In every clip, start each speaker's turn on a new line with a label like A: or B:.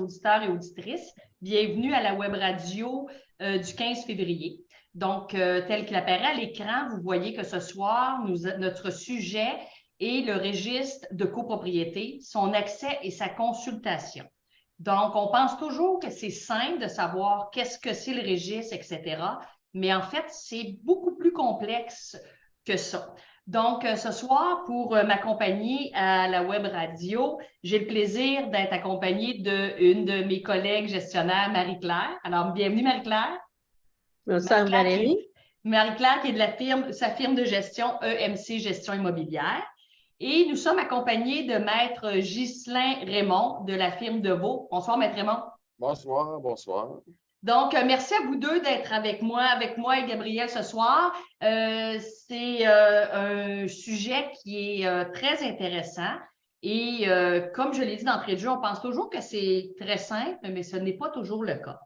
A: auditeurs et auditrices. Bienvenue à la web radio du 15 février. Donc, tel qu'il apparaît à l'écran, vous voyez que ce soir, notre sujet est le registre de copropriété, son accès et sa consultation. Donc, on pense toujours que c'est simple de savoir qu'est-ce que c'est le registre, etc. Mais en fait, c'est beaucoup plus complexe que ça. Donc, ce soir, pour m'accompagner à la web radio, j'ai le plaisir d'être accompagnée d'une de mes collègues gestionnaires, Marie-Claire. Alors, bienvenue, Marie-Claire.
B: Bonsoir, Valérie.
A: Marie-Claire qui est de sa firme de gestion EMC Gestion Immobilière. Et nous sommes accompagnés de Maître Ghislain Raymond de la firme Deveau. Bonsoir, Maître Raymond.
C: Bonsoir, bonsoir.
A: Donc, merci à vous deux d'être avec moi et Gabriel ce soir. C'est un sujet qui est très intéressant et comme je l'ai dit d'entrée de jeu, on pense toujours que c'est très simple, mais ce n'est pas toujours le cas.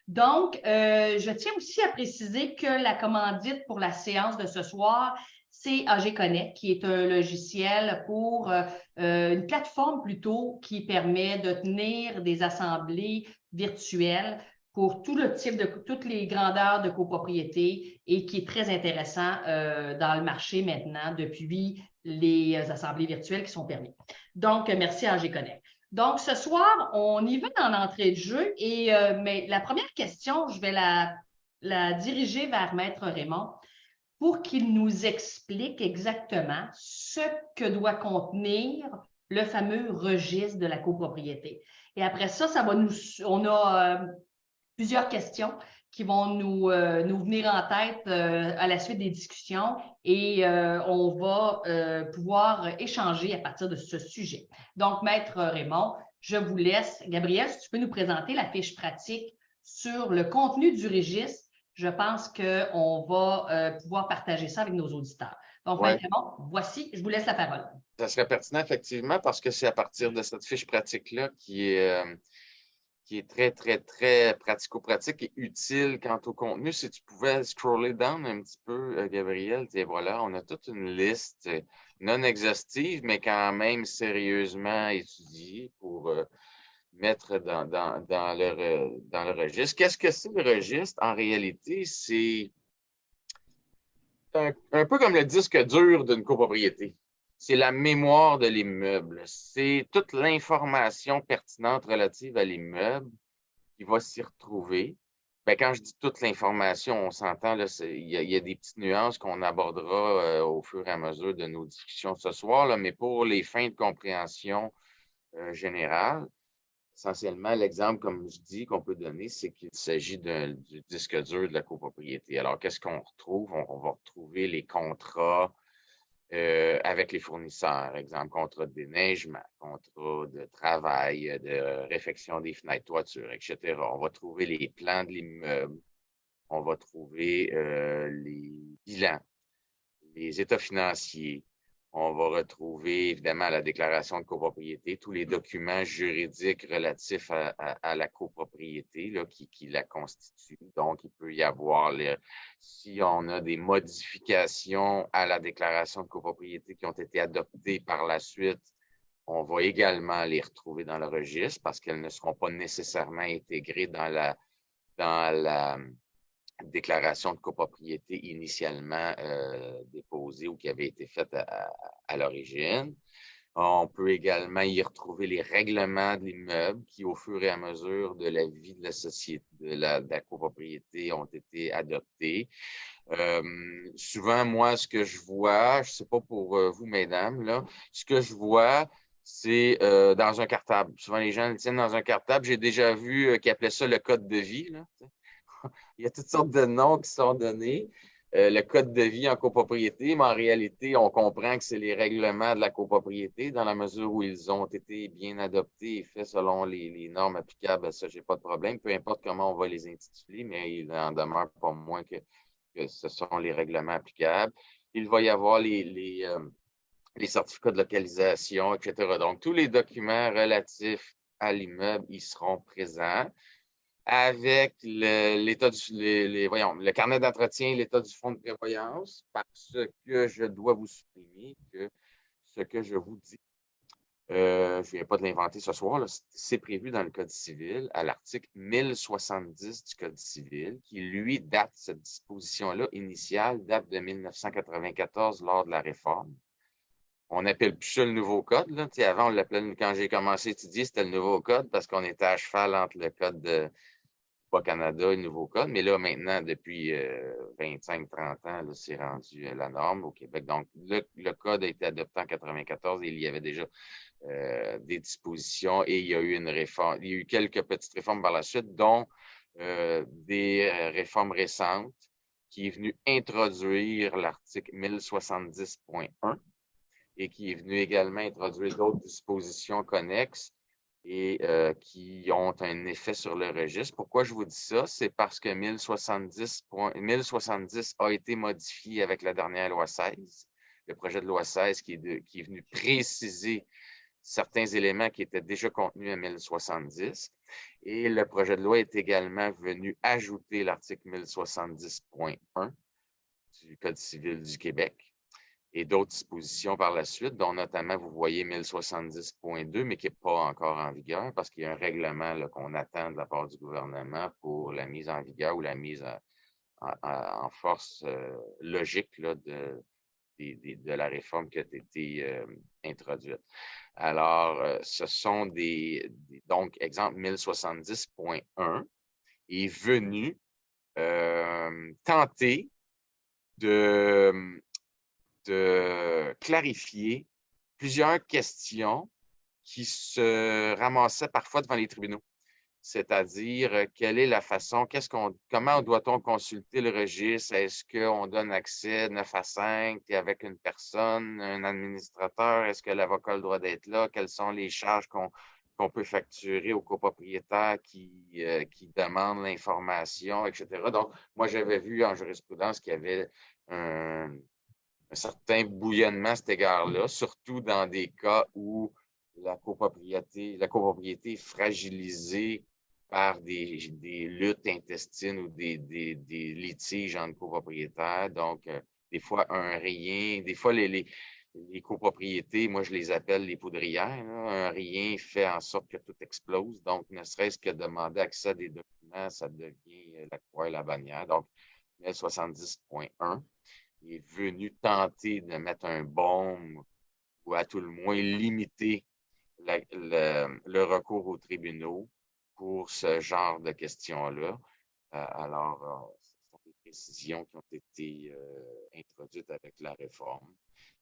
A: Donc, je tiens aussi à préciser que la commandite pour la séance de ce soir, c'est AG Connect, qui est un logiciel pour une plateforme plutôt qui permet de tenir des assemblées virtuelles pour tout le type de toutes les grandeurs de copropriété et qui est très intéressant dans le marché maintenant depuis les assemblées virtuelles qui sont permises. Donc, merci à AG Connect. Donc, ce soir, on y va dans l'entrée de jeu et mais la première question, je vais la diriger vers Maître Raymond pour qu'il nous explique exactement ce que doit contenir le fameux registre de la copropriété. Et après ça, on a plusieurs questions qui vont nous venir en tête à la suite des discussions et on va pouvoir échanger à partir de ce sujet. Donc, Maître Raymond, je vous laisse. Gabriel, si tu peux nous présenter la fiche pratique sur le contenu du registre, je pense qu'on va pouvoir partager ça avec nos auditeurs. Donc, Maître Raymond, voici, je vous laisse la parole.
C: Ça serait pertinent, effectivement, parce que c'est à partir de cette fiche pratique-là qui est très, très, très pratico-pratique et utile quant au contenu. Si tu pouvais scroller down un petit peu, Gabriel, et voilà, on a toute une liste non exhaustive, mais quand même sérieusement étudiée pour mettre dans le registre. Qu'est-ce que c'est le registre? En réalité, c'est un peu comme le disque dur d'une copropriété. C'est la mémoire de l'immeuble. C'est toute l'information pertinente relative à l'immeuble qui va s'y retrouver. Bien, quand je dis toute l'information, on s'entend, il y a des petites nuances qu'on abordera au fur et à mesure de nos discussions ce soir, là, mais pour les fins de compréhension générale, essentiellement, l'exemple, comme je dis, qu'on peut donner, c'est qu'il s'agit du disque dur de la copropriété. Alors, qu'est-ce qu'on retrouve? On va retrouver les contrats avec les fournisseurs, exemple, contrat de déneigement, contrat de travail, de réfection des fenêtres, toitures, etc. On va trouver les plans de l'immeuble, on va trouver les bilans, les états financiers, on va retrouver évidemment la déclaration de copropriété, tous les documents juridiques relatifs à la copropriété là, qui la constituent. Donc, il peut y avoir, si on a des modifications à la déclaration de copropriété qui ont été adoptées par la suite, on va également les retrouver dans le registre parce qu'elles ne seront pas nécessairement intégrées dans la déclaration de copropriété initialement déposée ou qui avait été faite à l'origine. On peut également y retrouver les règlements de l'immeuble qui, au fur et à mesure de la vie de la société, de la copropriété, ont été adoptés. Souvent, moi, ce que je vois, je ne sais pas pour vous, mesdames, là, ce que je vois, c'est dans un cartable. Souvent, les gens le tiennent dans un cartable. J'ai déjà vu qu'ils appelaient ça le code de vie, là. Il y a toutes sortes de noms qui sont donnés. Le code de vie en copropriété, mais en réalité, on comprend que c'est les règlements de la copropriété dans la mesure où ils ont été bien adoptés et faits selon les normes applicables. Ça, j'ai pas de problème. Peu importe comment on va les intituler, mais il en demeure pas moins que ce sont les règlements applicables. Il va y avoir les certificats de localisation, etc. Donc, tous les documents relatifs à l'immeuble, ils seront présents avec le carnet d'entretien et l'état du fonds de prévoyance, parce que je dois vous souligner que ce que je vous dis Je ne viens pas de l'inventer ce soir, là. C'est prévu dans le Code civil, à l'article 1070 du Code civil, qui, lui, date, cette disposition-là initiale, date de 1994 lors de la réforme. On n'appelle plus ça le nouveau code, là. Tu sais, avant, on l'appelait, quand j'ai commencé à étudier, c'était le nouveau code parce qu'on était à cheval entre le code de Bas-Canada et le nouveau code. Mais là, maintenant, depuis 25-30 ans, là, c'est rendu la norme au Québec. Donc, le code a été adopté en 94 et il y avait déjà des dispositions et il y a eu une réforme. Il y a eu quelques petites réformes par la suite, dont des réformes récentes qui est venu introduire l'article 1070.1 et qui est venu également introduire d'autres dispositions connexes et qui ont un effet sur le registre. Pourquoi je vous dis ça? C'est parce que 1070 a été modifié avec la dernière loi 16, le projet de loi 16 qui est venu préciser certains éléments qui étaient déjà contenus à 1070. Et le projet de loi est également venu ajouter l'article 1070.1 du Code civil du Québec et d'autres dispositions par la suite, dont notamment, vous voyez 1070.2, mais qui n'est pas encore en vigueur parce qu'il y a un règlement qu'on attend de la part du gouvernement pour la mise en vigueur ou la mise en force logique là, de la réforme qui a été introduite. Alors, ce sont donc, exemple 1070.1 est venu tenter de clarifier plusieurs questions qui se ramassaient parfois devant les tribunaux. C'est-à-dire, quelle est la façon, comment doit-on consulter le registre? Est-ce qu'on donne accès 9 à 5 avec une personne, un administrateur? Est-ce que l'avocat a le droit d'être là? Quelles sont les charges qu'on peut facturer aux copropriétaires qui demandent l'information, etc. Donc, moi, j'avais vu en jurisprudence qu'il y avait un certain bouillonnement à cet égard-là, surtout dans des cas où la copropriété est fragilisée par des luttes intestines ou des litiges entre copropriétaires. Donc, des fois, un rien, des fois, les copropriétés, moi, je les appelle les poudrières, là. Un rien fait en sorte que tout explose. Donc, ne serait-ce que demander accès à des documents, ça devient la croix et la bannière. Donc, 1070.1 est venu tenter de mettre un baume ou à tout le moins limiter le recours aux tribunaux pour ce genre de questions-là. Alors, ce sont des précisions qui ont été introduites avec la réforme.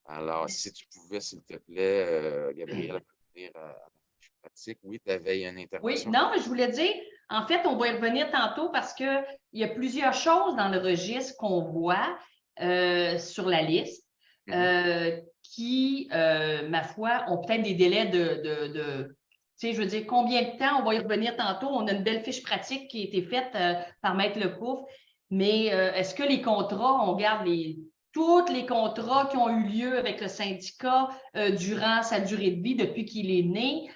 C: Alors, si tu pouvais, s'il te plaît, Gabrielle, revenir à la fiche pratique. Oui, tu avais une
A: Oui,
C: intervention.
A: non, je voulais dire, en fait, on va y revenir tantôt parce qu'il y a plusieurs choses dans le registre qu'on voit sur la liste qui, ma foi, ont peut-être des délais tu sais, je veux dire, combien de temps, on va y revenir tantôt. On a une belle fiche pratique qui a été faite par Maître Lecouf, mais est-ce que les contrats, on garde tous les contrats qui ont eu lieu avec le syndicat durant sa durée de vie depuis qu'il est né,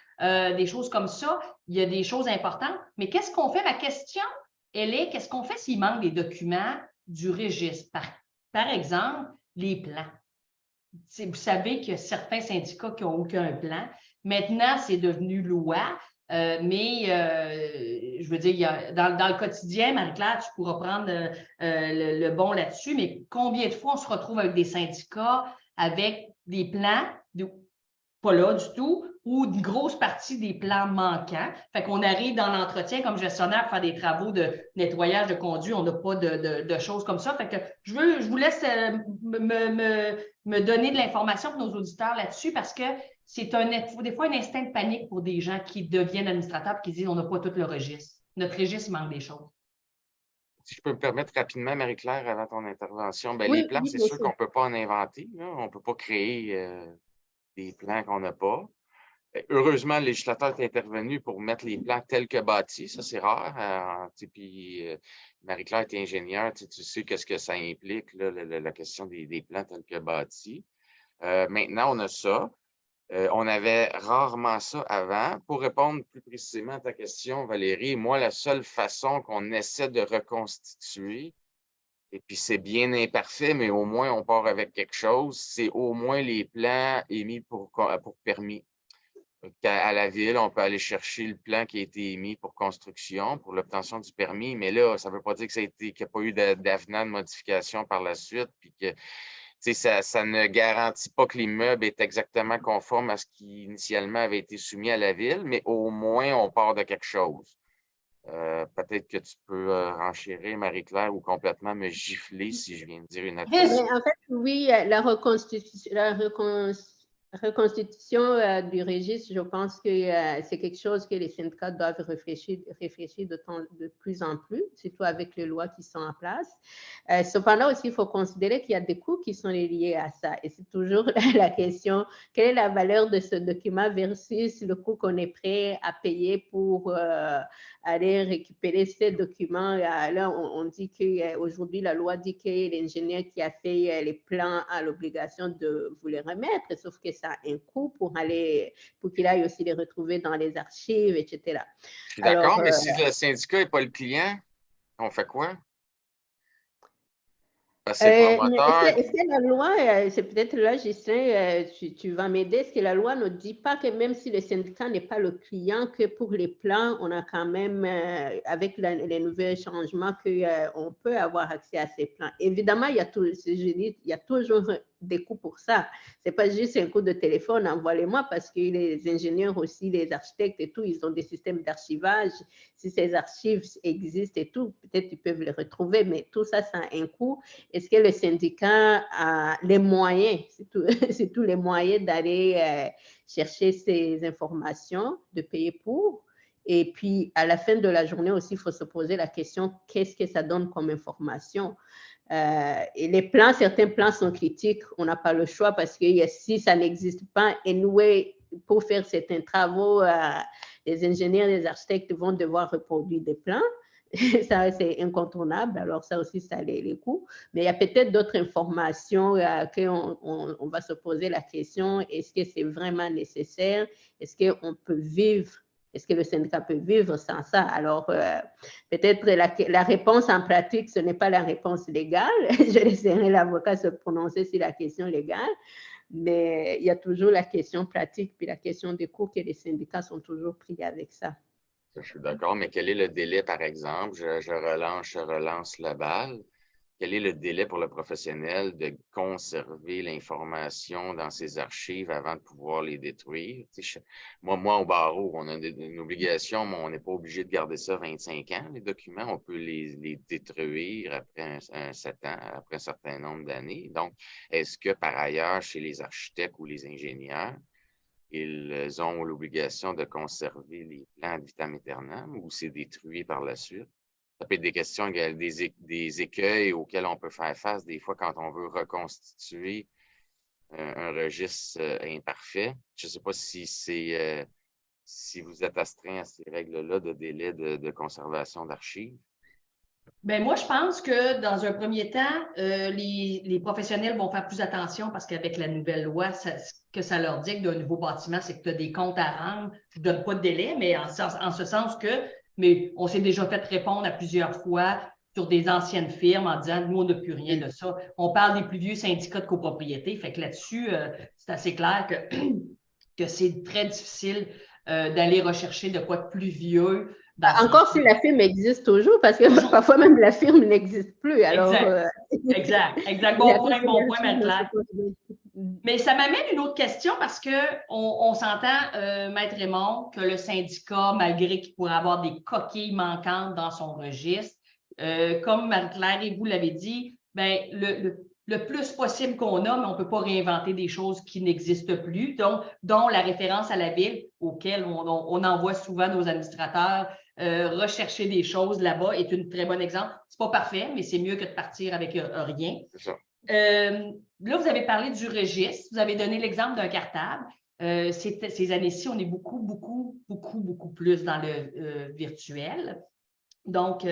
A: des choses comme ça? Il y a des choses importantes, mais qu'est-ce qu'on fait? Ma question, elle est, qu'est-ce qu'on fait s'il manque des documents du registre? Par exemple, les plans. Vous savez qu'il y a certains syndicats qui n'ont aucun plan. Maintenant, c'est devenu loi, mais je veux dire, dans le quotidien, Marie-Claire, tu pourras prendre le bon là-dessus, mais combien de fois on se retrouve avec des syndicats avec des plans, pas là du tout, ou une grosse partie des plans manquants. Fait qu'on arrive dans l'entretien comme gestionnaire pour faire des travaux de nettoyage de conduits, on n'a pas de choses comme ça. Fait que je vous laisse me donner de l'information pour nos auditeurs là-dessus parce que c'est des fois un instinct de panique pour des gens qui deviennent administrateurs et qui disent on n'a pas tout le registre. Notre registre manque des choses.
C: Si je peux me permettre rapidement, Marie-Claire, avant ton intervention, ben,
B: Oui,
C: les plans,
B: oui,
C: c'est
B: bien
C: sûr
B: sûr.
C: qu'on ne peut pas en inventer, là. On ne peut pas créer des plans qu'on n'a pas. Heureusement, le législateur est intervenu pour mettre les plans tels que bâtis. Ça, c'est rare. Puis, Marie-Claire est ingénieure. Tu sais qu'est-ce que ça implique, là, la question des plans tels que bâtis. Maintenant, on a ça. On avait rarement ça avant. Pour répondre plus précisément à ta question, Valérie, moi, la seule façon qu'on essaie de reconstituer, et puis c'est bien imparfait, mais au moins on part avec quelque chose, c'est au moins les plans émis pour permis. À la ville, on peut aller chercher le plan qui a été émis pour construction, pour l'obtention du permis, mais là, ça ne veut pas dire qu'il n'y a pas eu d'avenant de modification par la suite, puis que ça ne garantit pas que l'immeuble est exactement conforme à ce qui initialement avait été soumis à la ville, mais au moins, on part de quelque chose. Peut-être que tu peux renchérir, Marie-Claire, ou complètement me gifler si je viens de dire une atroce.
B: En fait, oui, la reconstitution du registre, je pense que c'est quelque chose que les syndicats doivent réfléchir de plus en plus, surtout avec les lois qui sont en place. Cependant aussi, il faut considérer qu'il y a des coûts qui sont liés à ça. Et c'est toujours la question, quelle est la valeur de ce document versus le coût qu'on est prêt à payer pour aller récupérer ces documents. Là, on dit qu'aujourd'hui, la loi dit que l'ingénieur qui a fait les plans a l'obligation de vous les remettre, sauf que ça a un coût pour qu'il aille aussi les retrouver dans les archives, etc.
C: Je suis d'accord, mais si le syndicat n'est pas le client, on fait quoi?
B: Est-ce que la loi, c'est peut-être là, Gislain, tu vas m'aider, est-ce que la loi ne dit pas que même si le syndicat n'est pas le client, que pour les plans, on a quand même, avec les nouveaux changements, qu'on peut avoir accès à ces plans? Évidemment, il y a toujours des coûts pour ça. Ce n'est pas juste un coup de téléphone, envoie-les-moi, parce que les ingénieurs aussi, les architectes et tout, ils ont des systèmes d'archivage. Si ces archives existent et tout, peut-être ils peuvent les retrouver, mais tout ça, ça a un coût. Est-ce que le syndicat a les moyens, c'est tous les moyens d'aller chercher ces informations, de payer pour? Et puis, à la fin de la journée aussi, il faut se poser la question, qu'est-ce que ça donne comme information? Et les plans, certains plans sont critiques, on n'a pas le choix parce que si ça n'existe pas, anyway, pour faire certains travaux, les ingénieurs, les architectes vont devoir reproduire des plans. Ça, c'est incontournable. Alors, ça aussi, ça a les coûts. Mais il y a peut-être d'autres informations qu'on va se poser la question, est-ce que c'est vraiment nécessaire? Est-ce qu'on peut vivre? Est-ce que le syndicat peut vivre sans ça? Alors, peut-être la réponse en pratique, ce n'est pas la réponse légale. Je laisserai l'avocat se prononcer sur la question légale. Mais il y a toujours la question pratique puis la question des coûts que les syndicats sont toujours pris avec ça.
C: Je suis d'accord, mais quel est le délai, par exemple? Je relance la balle. Quel est le délai pour le professionnel de conserver l'information dans ses archives avant de pouvoir les détruire? Moi, au barreau, on a une obligation, mais on n'est pas obligé de garder ça 25 ans, les documents. On peut les détruire après un 7 ans, après un certain nombre d'années. Donc, est-ce que par ailleurs, chez les architectes ou les ingénieurs, ils ont l'obligation de conserver les plans ad vitam aeternam ou c'est détruit par la suite? Ça peut être des questions, des écueils auxquels on peut faire face des fois quand on veut reconstituer un registre imparfait. Je ne sais pas si vous êtes astreint à ces règles-là de délai de conservation d'archives.
A: Bien, moi, je pense que dans un premier temps, les professionnels vont faire plus attention parce qu'avec la nouvelle loi, ce que ça leur dit d'un nouveau bâtiment, c'est que tu as des comptes à rendre. Je ne donne pas de délai, mais en ce sens que, mais on s'est déjà fait répondre à plusieurs fois sur des anciennes firmes en disant, nous, on n'a plus rien de ça. On parle des plus vieux syndicats de copropriété. Fait que là-dessus, c'est assez clair que c'est très difficile d'aller rechercher de quoi de plus vieux.
B: Encore si la firme existe toujours, parce que parfois même la firme n'existe plus. Alors,
A: exact. Bon point, Marie-Claire. Mais ça m'amène une autre question parce qu'on s'entend, Maître Raymond, que le syndicat, malgré qu'il pourrait avoir des coquilles manquantes dans son registre, comme Marie-Claire et vous l'avez dit, ben, le plus possible qu'on a, mais on ne peut pas réinventer des choses qui n'existent plus, dont la référence à la ville, auquel on envoie souvent nos administrateurs rechercher des choses là-bas, est un très bon exemple. Ce n'est pas parfait, mais c'est mieux que de partir avec rien.
C: C'est ça.
A: Là, vous avez parlé du registre, vous avez donné l'exemple d'un cartable. Ces années-ci, on est beaucoup plus dans le virtuel. Donc,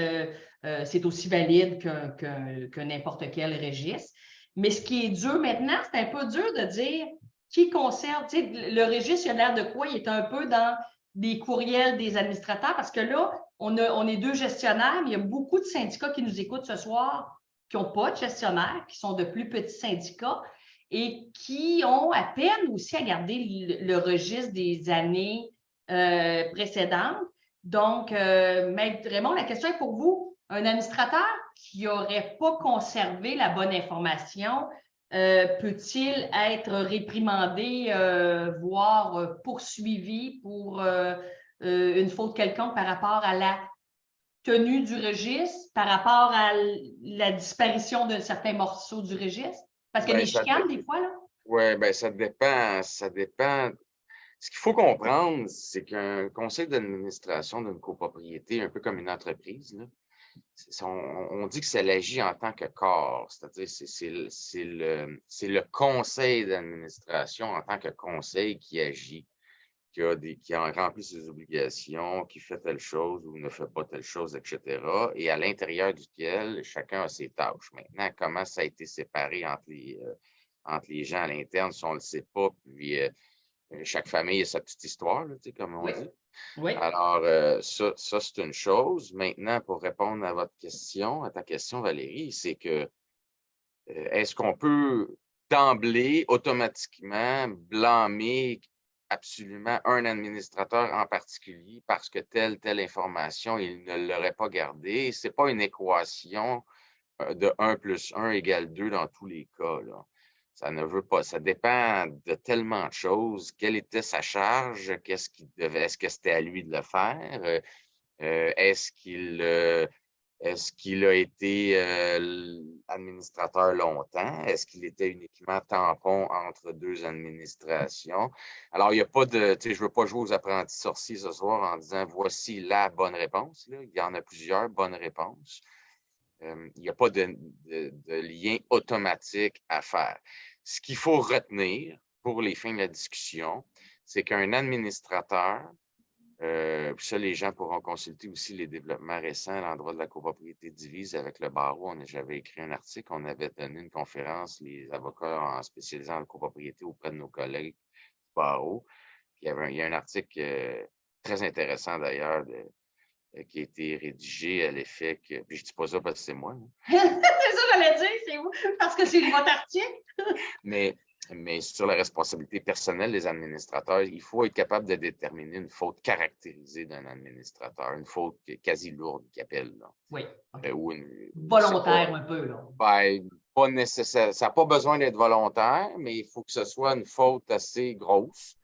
A: c'est aussi valide que n'importe quel registre. Mais ce qui est dur maintenant, c'est un peu dur de dire qui conserve. Tu sais, le registre, il a l'air de quoi? Il est un peu dans des courriels des administrateurs parce que là, on est deux gestionnaires, mais il y a beaucoup de syndicats qui nous écoutent ce soir qui n'ont pas de gestionnaire, qui sont de plus petits syndicats. et qui ont à peine aussi à garder le registre des années précédentes. Donc, Maître Raymond, la question est pour vous. Un administrateur qui n'aurait pas conservé la bonne information, peut-il être réprimandé, voire poursuivi pour une faute quelconque par rapport à la tenue du registre, par rapport à la disparition d'un certain morceau du registre? Parce qu'il y a des chicanes, des fois, là.
C: Oui, bien, ça dépend. Ça dépend. Ce qu'il faut comprendre, c'est qu'un conseil d'administration d'une copropriété, un peu comme une entreprise, là, on dit que ça agit en tant que corps, c'est-à-dire c'est le conseil d'administration en tant que conseil qui agit, qui a rempli ses obligations, qui fait telle chose ou ne fait pas telle chose, etc. Et à l'intérieur duquel chacun a ses tâches. Maintenant, comment ça a été séparé entre les gens à l'interne, si on ne le sait pas, puis chaque famille a sa petite histoire, là, comme on dit.
A: Oui.
C: Alors, ça c'est une chose. Maintenant, pour répondre à ta question, Valérie, c'est que est-ce qu'on peut d'emblée, automatiquement, blâmer absolument un administrateur en particulier parce que telle information, il ne l'aurait pas gardée? Ce n'est pas une équation de 1 plus 1 égale 2 dans tous les cas, là. Ça ne veut pas. Ça dépend de tellement de choses. Quelle était sa charge? Est-ce que c'était à lui de le faire? Est-ce qu'il a été administrateur longtemps? Est-ce qu'il était uniquement tampon entre deux administrations? Alors, il n'y a pas de... Je ne veux pas jouer aux apprentis sorciers ce soir en disant voici la bonne réponse. Là. Il y en a plusieurs bonnes réponses. Il n'y a pas de lien automatique à faire. Ce qu'il faut retenir pour les fins de la discussion, c'est qu'un administrateur, puis ça, les gens pourront consulter aussi les développements récents à l'endroit de la copropriété divise avec le barreau. J'avais écrit un article, on avait donné une conférence, les avocats en spécialisant en copropriété auprès de nos collègues du barreau. Puis il y a un article très intéressant d'ailleurs qui a été rédigé à l'effet que. Puis je dis pas ça parce que c'est moi.
A: C'est ça, j'allais dire, c'est vous, parce que c'est votre article.
C: mais sur la responsabilité personnelle des administrateurs, il faut être capable de déterminer une faute caractérisée d'un administrateur, une faute quasi lourde qu'il appelle. Là.
A: Oui. Okay.
C: Volontaire
A: un peu. Là.
C: Ben, pas nécessaire. Ça n'a pas besoin d'être volontaire, mais il faut que ce soit une faute assez grosse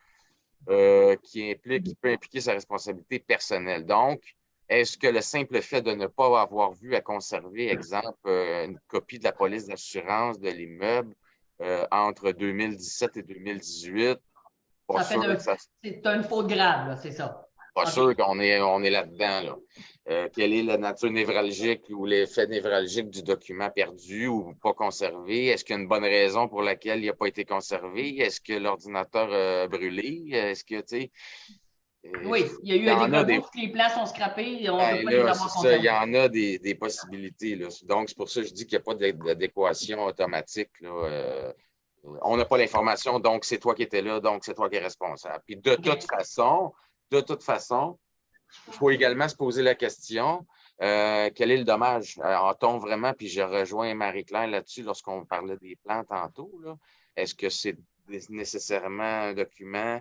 C: qui peut impliquer sa responsabilité personnelle. Donc, est-ce que le simple fait de ne pas avoir vu à conserver, exemple, une copie de la police d'assurance de l'immeuble entre 2017 et 2018,
A: c'est une faute grave, c'est ça.
C: Pas sûr qu'on est là-dedans. Là. Quelle est la nature névralgique ou l'effet névralgique du document perdu ou pas conservé? Est-ce qu'il y a une bonne raison pour laquelle il n'a pas été conservé? Est-ce que l'ordinateur a brûlé? Est-ce que, tu sais...
A: Oui, il y a eu des travaux, toutes les places sont scrappées et on ne peut pas les avoir conservées.
C: Il y en a des possibilités. Là. Donc, c'est pour ça que je dis qu'il n'y a pas d'adéquation automatique. Là. On n'a pas l'information, donc c'est toi qui étais là, donc c'est toi qui es responsable. Puis de toute façon, il faut également se poser la question, quel est le dommage? A-t-on vraiment, puis je rejoins Marie-Claire là-dessus lorsqu'on parlait des plans tantôt, là, est-ce que c'est nécessairement un document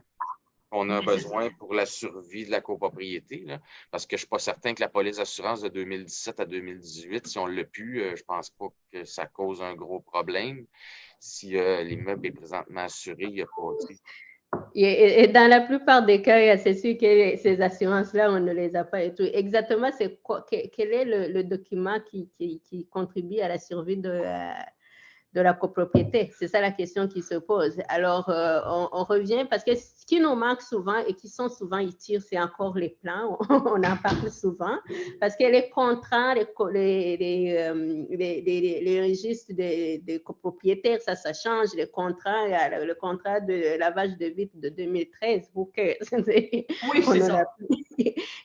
C: qu'on a besoin pour la survie de la copropriété? Là? Parce que je ne suis pas certain que la police d'assurance de 2017 à 2018, si on l'a pu, je ne pense pas que ça cause un gros problème. Si l'immeuble est présentement assuré, il n'y a pas...
B: Et dans la plupart des cas, c'est sûr que ces assurances-là, on ne les a pas et tout. Exactement, quel est le document qui contribue à la survie de la copropriété? C'est ça la question qui se pose. Alors, on revient parce que ce qui nous manque souvent et qui sont souvent utiles, c'est encore les plans. On en parle souvent parce que les contrats, les registres des copropriétaires, ça change. Le contrat de lavage de vitres de 2013,
A: oui, c'est ça.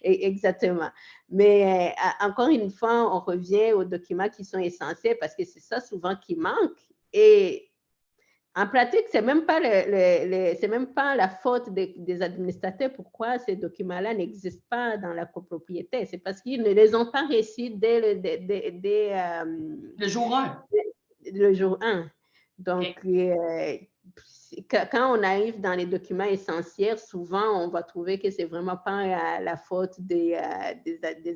B: Exactement. Mais encore une fois, on revient aux documents qui sont essentiels parce que c'est ça souvent qui manque. Et en pratique, c'est même pas la faute des administrateurs pourquoi ces documents-là n'existent pas dans la copropriété. C'est parce qu'ils ne les ont pas reçus dès
A: le jour 1.
B: Le jour 1. Donc, quand on arrive dans les documents essentiels, souvent, on va trouver que c'est vraiment pas la faute des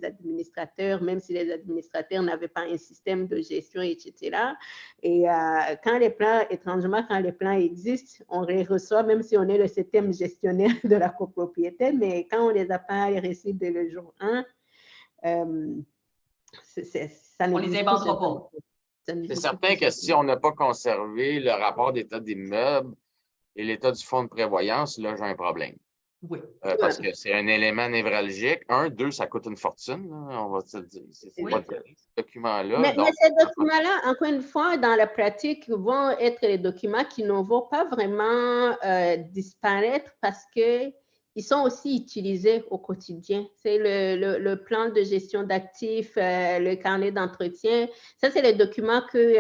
B: administrateurs, même si les administrateurs n'avaient pas un système de gestion, etc. Et étrangement, quand les plans existent, on les reçoit, même si on est le système gestionnaire de la copropriété, mais quand on les a pas reçus dès le jour 1, ça ne
A: on les inventera pas.
C: C'est certain que si on n'a pas conservé le rapport d'état d'immeuble et l'état du fonds de prévoyance, là, j'ai un problème.
A: Oui.
C: Parce que c'est un élément névralgique. 1, 2, ça coûte une fortune, là, on va te le dire. C'est pas ce document-là.
B: Mais ces documents-là, encore une fois, dans la pratique, vont être les documents qui ne vont pas vraiment disparaître parce que ils sont aussi utilisés au quotidien. C'est le plan de gestion d'actifs, le carnet d'entretien. Ça, c'est les documents que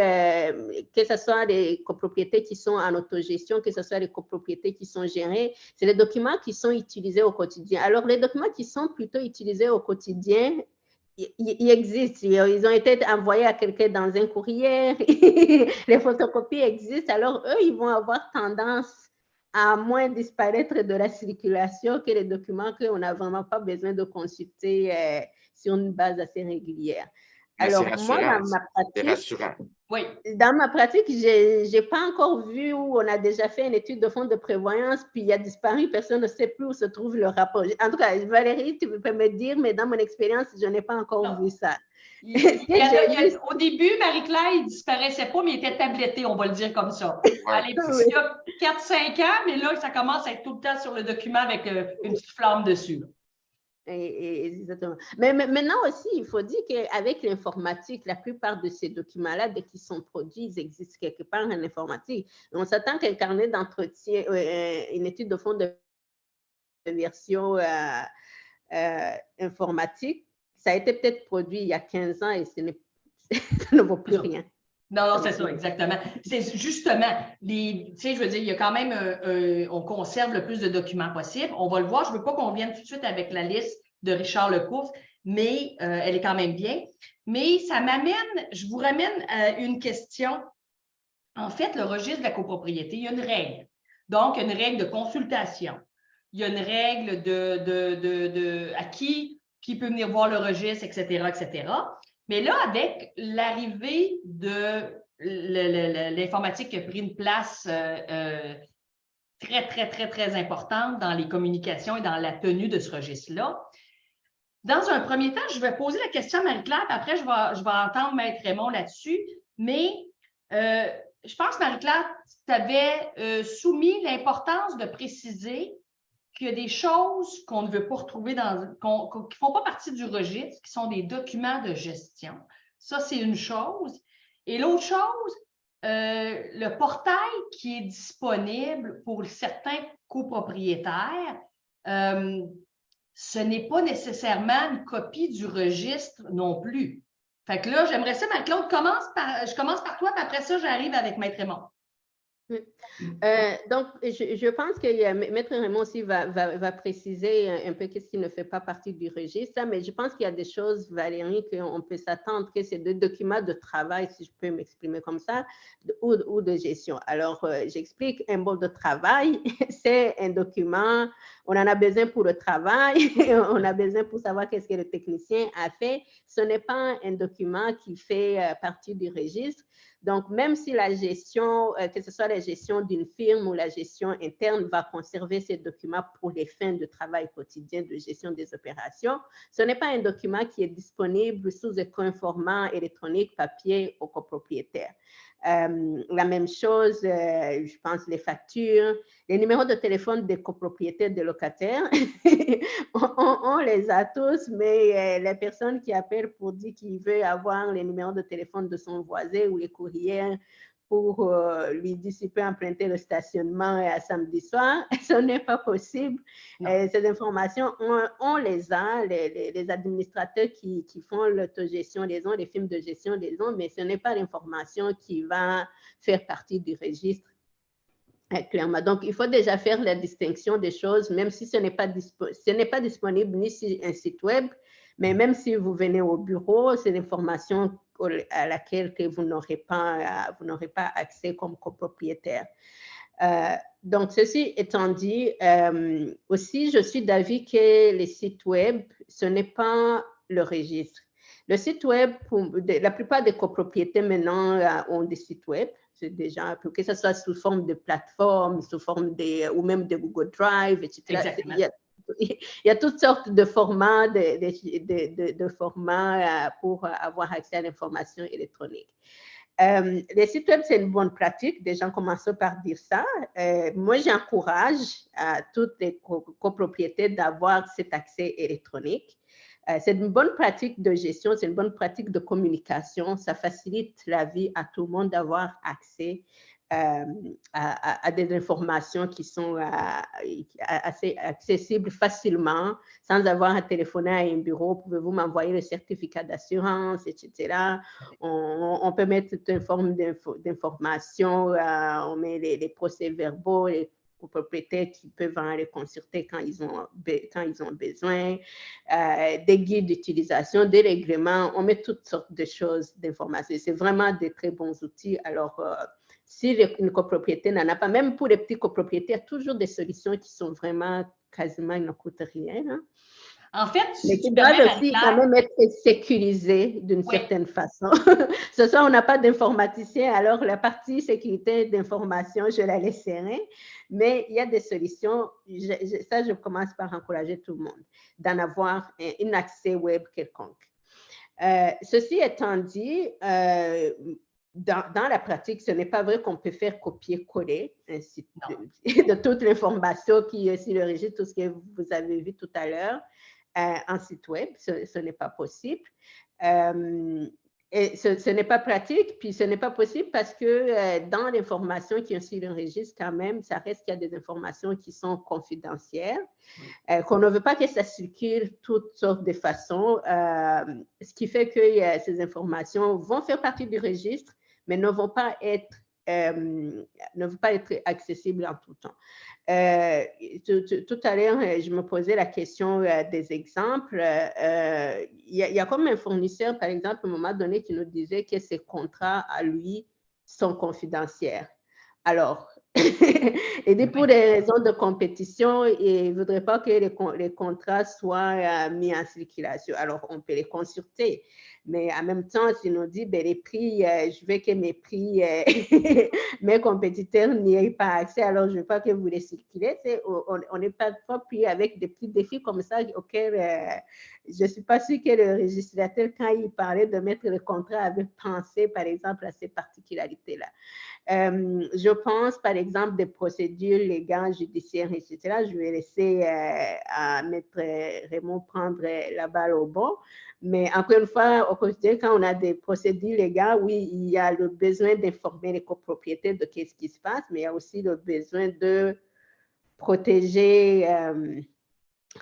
B: ce soit les copropriétés qui sont en autogestion, que ce soit les copropriétés qui sont gérées, c'est les documents qui sont utilisés au quotidien. Alors, les documents qui sont plutôt utilisés au quotidien, ils existent. Ils ont été envoyés à quelqu'un dans un courrier. Les photocopies existent. Alors, eux, ils vont avoir tendance à moins disparaître de la circulation que les documents qu'on n'a vraiment pas besoin de consulter sur une base assez régulière. Alors, moi, dans ma pratique, je n'ai pas encore vu où on a déjà fait une étude de fonds de prévoyance, puis il a disparu, personne ne sait plus où se trouve le rapport. En tout cas, Valérie, tu peux me dire, mais dans mon expérience, je n'ai pas encore vu ça.
A: Au début, Marie-Claire, il ne disparaissait pas, mais il était tabletté, on va le dire comme ça. Il y a 4-5 ans, mais là, ça commence à être tout le temps sur le document avec une petite flamme dessus.
B: Exactement. Mais maintenant aussi, il faut dire qu'avec l'informatique, la plupart de ces documents-là, dès qu'ils sont produits, ils existent quelque part en informatique. On s'attend qu'un carnet d'entretien, une étude de fonds de version informatique, ça a été peut-être produit il y a 15 ans et ça ne vaut plus rien.
A: Non, c'est ça, exactement. C'est justement, tu sais, je veux dire, il y a quand même, on conserve le plus de documents possible. On va le voir. Je ne veux pas qu'on vienne tout de suite avec la liste de Richard Lecouf, mais elle est quand même bien. Mais ça m'amène, je vous ramène à une question. En fait, le registre de la copropriété, il y a une règle. Donc, il y a une règle de consultation. Il y a une règle de à qui peut venir voir le registre, etc., etc. Mais là, avec l'arrivée de l'informatique qui a pris une place très, très, très, très importante dans les communications et dans la tenue de ce registre-là, dans un premier temps, je vais poser la question à Marie-Claire, puis après, je vais entendre Maître Raymond là-dessus. Mais je pense, Marie-Claire, tu avais soumis l'importance de préciser qu'il y a des choses qu'on ne veut pas retrouver qui ne font pas partie du registre, qui sont des documents de gestion. Ça, c'est une chose. Et l'autre chose, le portail qui est disponible pour certains copropriétaires, ce n'est pas nécessairement une copie du registre non plus. Fait que là, j'aimerais ça, Marie-Claude, je commence par toi, puis après ça, j'arrive avec Maître Raymond.
B: Donc, je pense que Maître Raymond aussi va préciser un peu qu'est-ce qui ne fait pas partie du registre, mais je pense qu'il y a des choses, Valérie, qu'on peut s'attendre que c'est des documents de travail, si je peux m'exprimer comme ça, ou de gestion. Alors, j'explique, un bon de travail, c'est un document, on en a besoin pour le travail, on a besoin pour savoir qu'est-ce que le technicien a fait. Ce n'est pas un document qui fait partie du registre. Donc, même si la gestion, que ce soit la gestion d'une firme ou la gestion interne, va conserver ces documents pour les fins de travail quotidien de gestion des opérations, ce n'est pas un document qui est disponible sous un format électronique, papier aux copropriétaires. La même chose, je pense, les factures, les numéros de téléphone des copropriétaires, des locataires, on les a tous, mais les personnes qui appellent pour dire qu'ils veulent avoir les numéros de téléphone de son voisin ou les courriers pour lui dire s'il peut emprunter le stationnement à samedi soir, ce n'est pas possible. Ces informations, on les a, les administrateurs qui font l'autogestion les ont, les firmes de gestion les ont, mais ce n'est pas l'information qui va faire partie du registre. Clairement. Donc, il faut déjà faire la distinction des choses, même si ce n'est pas disponible ni sur un site web, mais même si vous venez au bureau, c'est l'information à laquelle que vous n'aurez pas accès comme copropriétaire. Donc, ceci étant dit, aussi, je suis d'avis que les sites web, ce n'est pas le registre. Le site web, la plupart des copropriétés maintenant ont des sites web. C'est déjà, que ce soit sous forme de plateforme, sous forme ou même de Google Drive, etc.
A: Exactement.
B: Il y a toutes sortes de formats, de formats pour avoir accès à l'information électronique. Les sites web, c'est une bonne pratique. Des gens commencent par dire ça. Moi, j'encourage toutes les copropriétés d'avoir cet accès électronique. C'est une bonne pratique de gestion, c'est une bonne pratique de communication. Ça facilite la vie à tout le monde d'avoir accès à des informations qui sont assez accessibles facilement, sans avoir à téléphoner à un bureau. Pouvez-vous m'envoyer le certificat d'assurance, etc. On peut mettre toute une forme d'information, on met les procès-verbaux, les propriétaires qui peuvent aller consulter quand ils ont besoin, des guides d'utilisation, des règlements, on met toutes sortes de choses d'informations. C'est vraiment des très bons outils. Alors, si une copropriété n'en a pas, même pour les petits copropriétés, il y a toujours des solutions qui sont vraiment quasiment, ils ne coûtent rien. Hein.
A: En fait,
B: mais qui doivent aussi quand même être sécurisées d'une certaine façon. Ce soir, on n'a pas d'informaticien, alors la partie sécurité d'information, je la laisserai. Mais il y a des solutions, ça je commence par encourager tout le monde, d'en avoir un accès web quelconque. Ceci étant dit, dans la pratique, ce n'est pas vrai qu'on peut faire copier-coller de toute l'information qui est sur le registre, tout ce que vous avez vu tout à l'heure, en site web. Ce n'est pas possible. Et ce n'est pas pratique, puis ce n'est pas possible parce que dans l'information qui est sur le registre, quand même, ça reste qu'il y a des informations qui sont confidentielles, qu'on ne veut pas que ça circule toutes sortes de façons, ce qui fait que ces informations vont faire partie du registre, mais ne vont pas être accessibles en tout temps. Tout à l'heure, je me posais la question des exemples. Il y a comme un fournisseur, par exemple, à un moment donné, qui nous disait que ses contrats à lui sont confidentiels. Alors, et pour des raisons de compétition, il ne voudrait pas que les contrats soient mis en circulation. Alors, on peut les consulter. Mais en même temps, s'il nous dit, les prix, je veux que mes prix, mes compétiteurs n'y aient pas accès, alors je ne veux pas que vous les circulez. On n'est pas pris avec des petits défis comme ça auxquels je ne suis pas sûre que le législateur, quand il parlait de mettre le contrat, avait pensé, par exemple, à ces particularités-là. Je pense, par exemple, des procédures légales, judiciaires, etc. Je vais laisser à Maître Raymond prendre la balle au bon. Mais encore une fois, au quotidien, quand on a des procédures légales, oui, il y a le besoin d'informer les copropriétaires de ce qui se passe, mais il y a aussi le besoin de protéger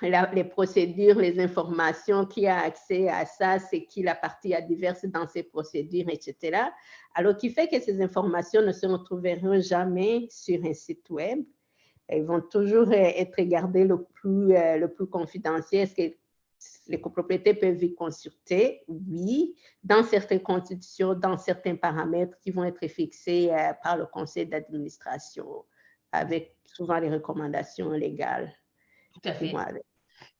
B: les procédures, les informations, qui a accès à ça, c'est qui la partie adverse dans ces procédures, etc. Alors, qui fait que ces informations ne se retrouveront jamais sur un site web. Elles vont toujours être gardées le plus confidentiel. Est-ce que les copropriétés peuvent y consulter? Oui, dans certaines constitutions, dans certains paramètres qui vont être fixés par le conseil d'administration, avec souvent les recommandations légales.
A: Tout à fait.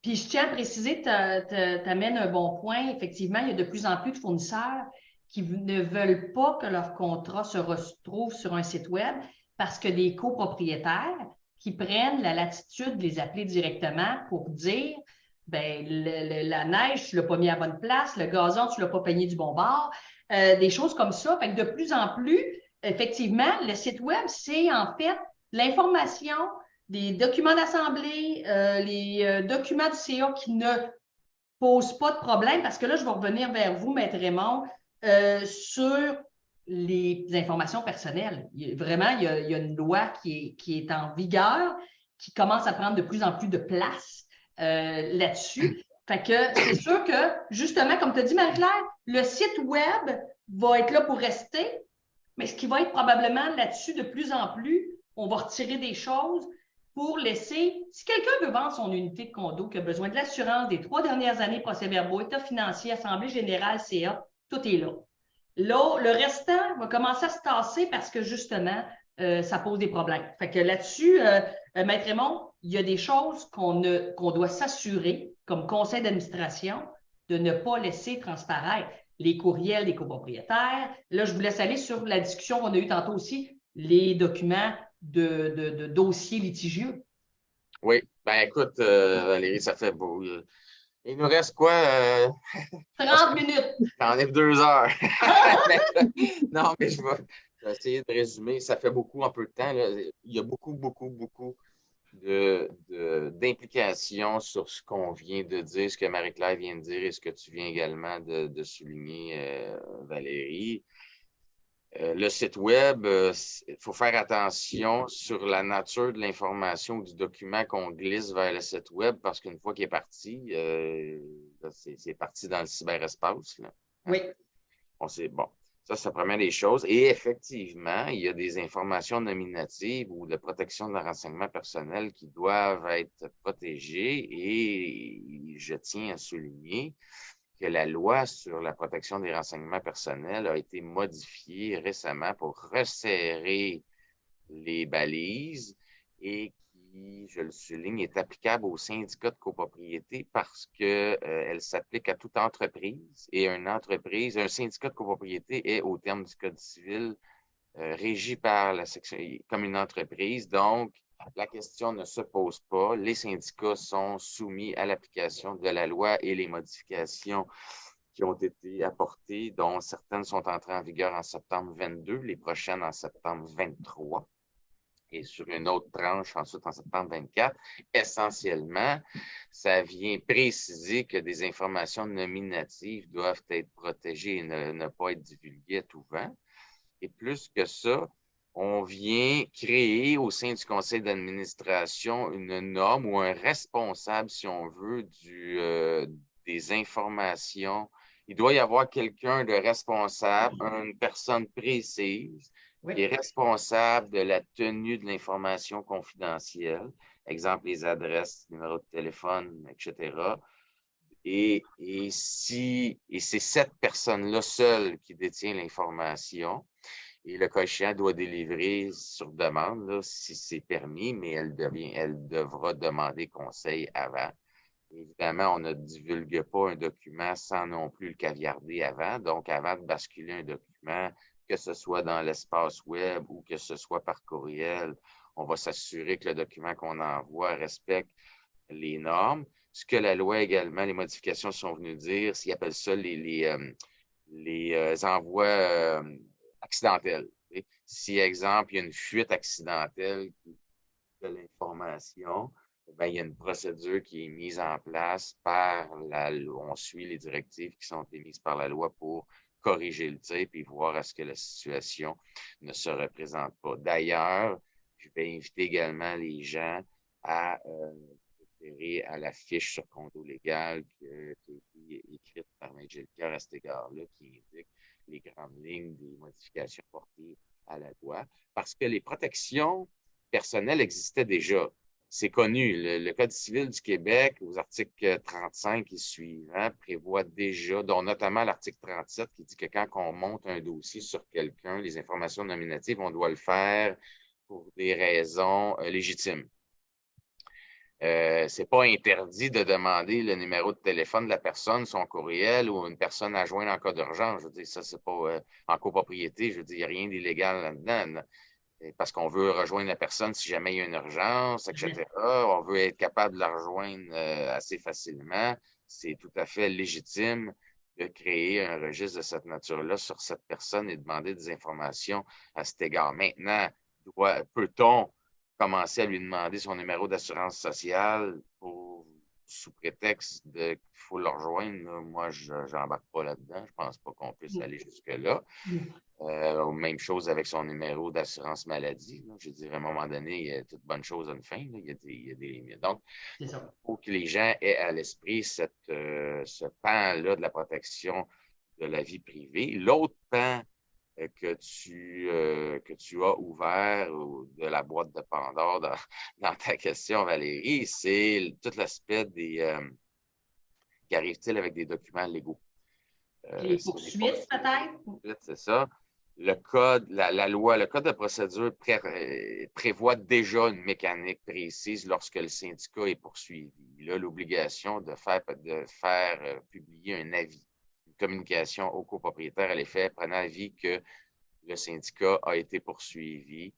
A: Puis je tiens à préciser, tu amènes un bon point. Effectivement, il y a de plus en plus de fournisseurs qui ne veulent pas que leur contrat se retrouve sur un site web parce que des copropriétaires qui prennent la latitude de les appeler directement pour dire la neige, tu ne l'as pas mis à la bonne place, le gazon, tu ne l'as pas peigné du bon bord, des choses comme ça. Fait que de plus en plus, effectivement, le site web, c'est en fait l'information, des documents d'assemblée, les documents du CA qui ne posent pas de problème, parce que là, je vais revenir vers vous, Maître Raymond, sur les informations personnelles. Il y a une loi qui est en vigueur, qui commence à prendre de plus en plus de place là-dessus. Fait que c'est sûr que, justement, comme tu as dit, Marie-Claire, le site web va être là pour rester, mais ce qui va être probablement là-dessus de plus en plus, on va retirer des choses pour laisser, si quelqu'un veut vendre son unité de condo, qui a besoin de l'assurance des 3 dernières années, procès-verbaux, état financier, assemblée générale, CA, tout est là. Là, le restant va commencer à se tasser parce que justement, ça pose des problèmes. Fait que là-dessus, Maître Raymond, il y a des choses qu'on doit s'assurer comme conseil d'administration de ne pas laisser transparaître. Les courriels des copropriétaires. Là, je vous laisse aller sur la discussion qu'on a eue tantôt aussi, les documents de dossiers litigieux.
C: Oui, ben écoute, Valérie, ça fait beau. Il nous reste quoi?
A: 30 minutes.
C: T'enlèves 2 heures. Non, mais je vais essayer de résumer. Ça fait beaucoup en peu de temps, là. Il y a beaucoup, beaucoup, beaucoup d'implications sur ce qu'on vient de dire, ce que Marie-Claire vient de dire et ce que tu viens également de souligner, Valérie. Le site web, il faut faire attention sur la nature de l'information ou du document qu'on glisse vers le site web parce qu'une fois qu'il est parti, c'est parti dans le cyberespace, là.
A: Oui.
C: On sait, bon, ça, ça promet des choses. Et effectivement, il y a des informations nominatives ou de protection de renseignement personnel qui doivent être protégées et je tiens à souligner que la loi sur la protection des renseignements personnels a été modifiée récemment pour resserrer les balises et qui, je le souligne, est applicable aux syndicats de copropriété parce qu'elle s'applique à toute entreprise et un syndicat de copropriété est, au terme du Code civil, régi par la section comme une entreprise. Donc, la question ne se pose pas. Les syndicats sont soumis à l'application de la loi et les modifications qui ont été apportées, dont certaines sont entrées en vigueur en septembre 22, les prochaines en septembre 23 et sur une autre tranche ensuite en septembre 24. Essentiellement, ça vient préciser que des informations nominatives doivent être protégées et ne pas être divulguées à tout vent. Et plus que ça, on vient créer au sein du conseil d'administration une norme ou un responsable, si on veut, des informations. Il doit y avoir quelqu'un de responsable, une personne précise qui est responsable de la tenue de l'information confidentielle, exemple les adresses, numéros de téléphone, etc. Et c'est cette personne-là seule qui détient l'information. Et le cas échéant doit délivrer sur demande, là, si c'est permis, mais elle devra demander conseil avant. Évidemment, on ne divulgue pas un document sans non plus le caviarder avant. Donc, avant de basculer un document, que ce soit dans l'espace web ou que ce soit par courriel, on va s'assurer que le document qu'on envoie respecte les normes. Ce que la loi également, les modifications sont venues dire, s'ils appellent ça les envois accidentels. Si, exemple, il y a une fuite accidentelle de l'information, ben, il y a une procédure qui est mise en place par la loi. On suit les directives qui sont émises par la loi pour corriger le tir et voir à ce que la situation ne se représente pas. D'ailleurs, je vais inviter également les gens à référer à la fiche sur condo légal qui a été écrite par M. Gelker à cet égard-là, qui indique les grandes lignes des modifications portées à la loi, parce que les protections personnelles existaient déjà. C'est connu. Le Code civil du Québec, aux articles 35 et suivants, prévoit déjà, dont notamment l'article 37, qui dit que quand on monte un dossier sur quelqu'un, les informations nominatives, on doit le faire pour des raisons légitimes. C'est pas interdit de demander le numéro de téléphone de la personne, son courriel ou une personne à joindre en cas d'urgence. Je veux dire, ça, c'est pas en copropriété. Je veux dire, il n'y a rien d'illégal là-dedans. Parce qu'on veut rejoindre la personne si jamais il y a une urgence, etc. On veut être capable de la rejoindre assez facilement. C'est tout à fait légitime de créer un registre de cette nature-là sur cette personne et demander des informations à cet égard. Maintenant, peut-on commencer à lui demander son numéro d'assurance sociale sous prétexte qu'il faut le rejoindre? Là, moi, je n'embarque pas là-dedans. Je ne pense pas qu'on puisse aller jusque-là. Même chose avec son numéro d'assurance maladie. Là. Je dirais, à un moment donné, il y a toute bonne chose à une fin. Là. Il y a des limites. Donc, il faut que les gens aient à l'esprit ce pan-là de la protection de la vie privée. L'autre pan que tu as ouvert de la boîte de Pandore dans ta question, Valérie, c'est tout l'aspect qu'arrive-t-il avec des documents légaux?
A: Les poursuites, peut-être?
C: C'est ça. Le code, la loi, le code de procédure prévoit déjà une mécanique précise lorsque le syndicat est poursuivi. Il a l'obligation de faire publier un avis, une communication aux copropriétaires à l'effet prenant avis que le syndicat a été poursuivi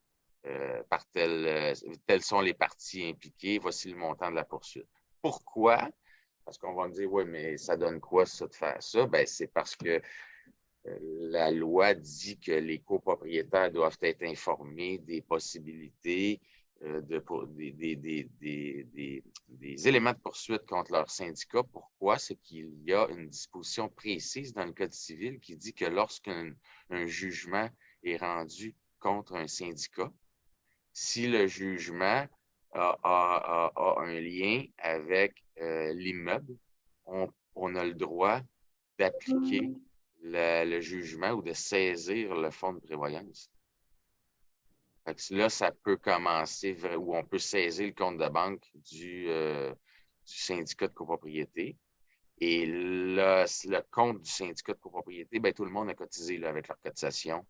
C: par telles sont les parties impliquées, voici le montant de la poursuite. Pourquoi? Parce qu'on va me dire, oui, mais ça donne quoi ça de faire ça? Ben, c'est parce que la loi dit que les copropriétaires doivent être informés des possibilités des éléments de poursuite contre leur syndicat. Pourquoi? C'est qu'il y a une disposition précise dans le Code civil qui dit que lorsqu'un jugement est rendu contre un syndicat, si le jugement a un lien avec l'immeuble, on a le droit d'appliquer le jugement ou de saisir le fonds de prévoyance. Fait que là, ça peut commencer où on peut saisir le compte de banque du syndicat de copropriété. Et là, le compte du syndicat de copropriété, ben, tout le monde a cotisé là, avec leur cotisation,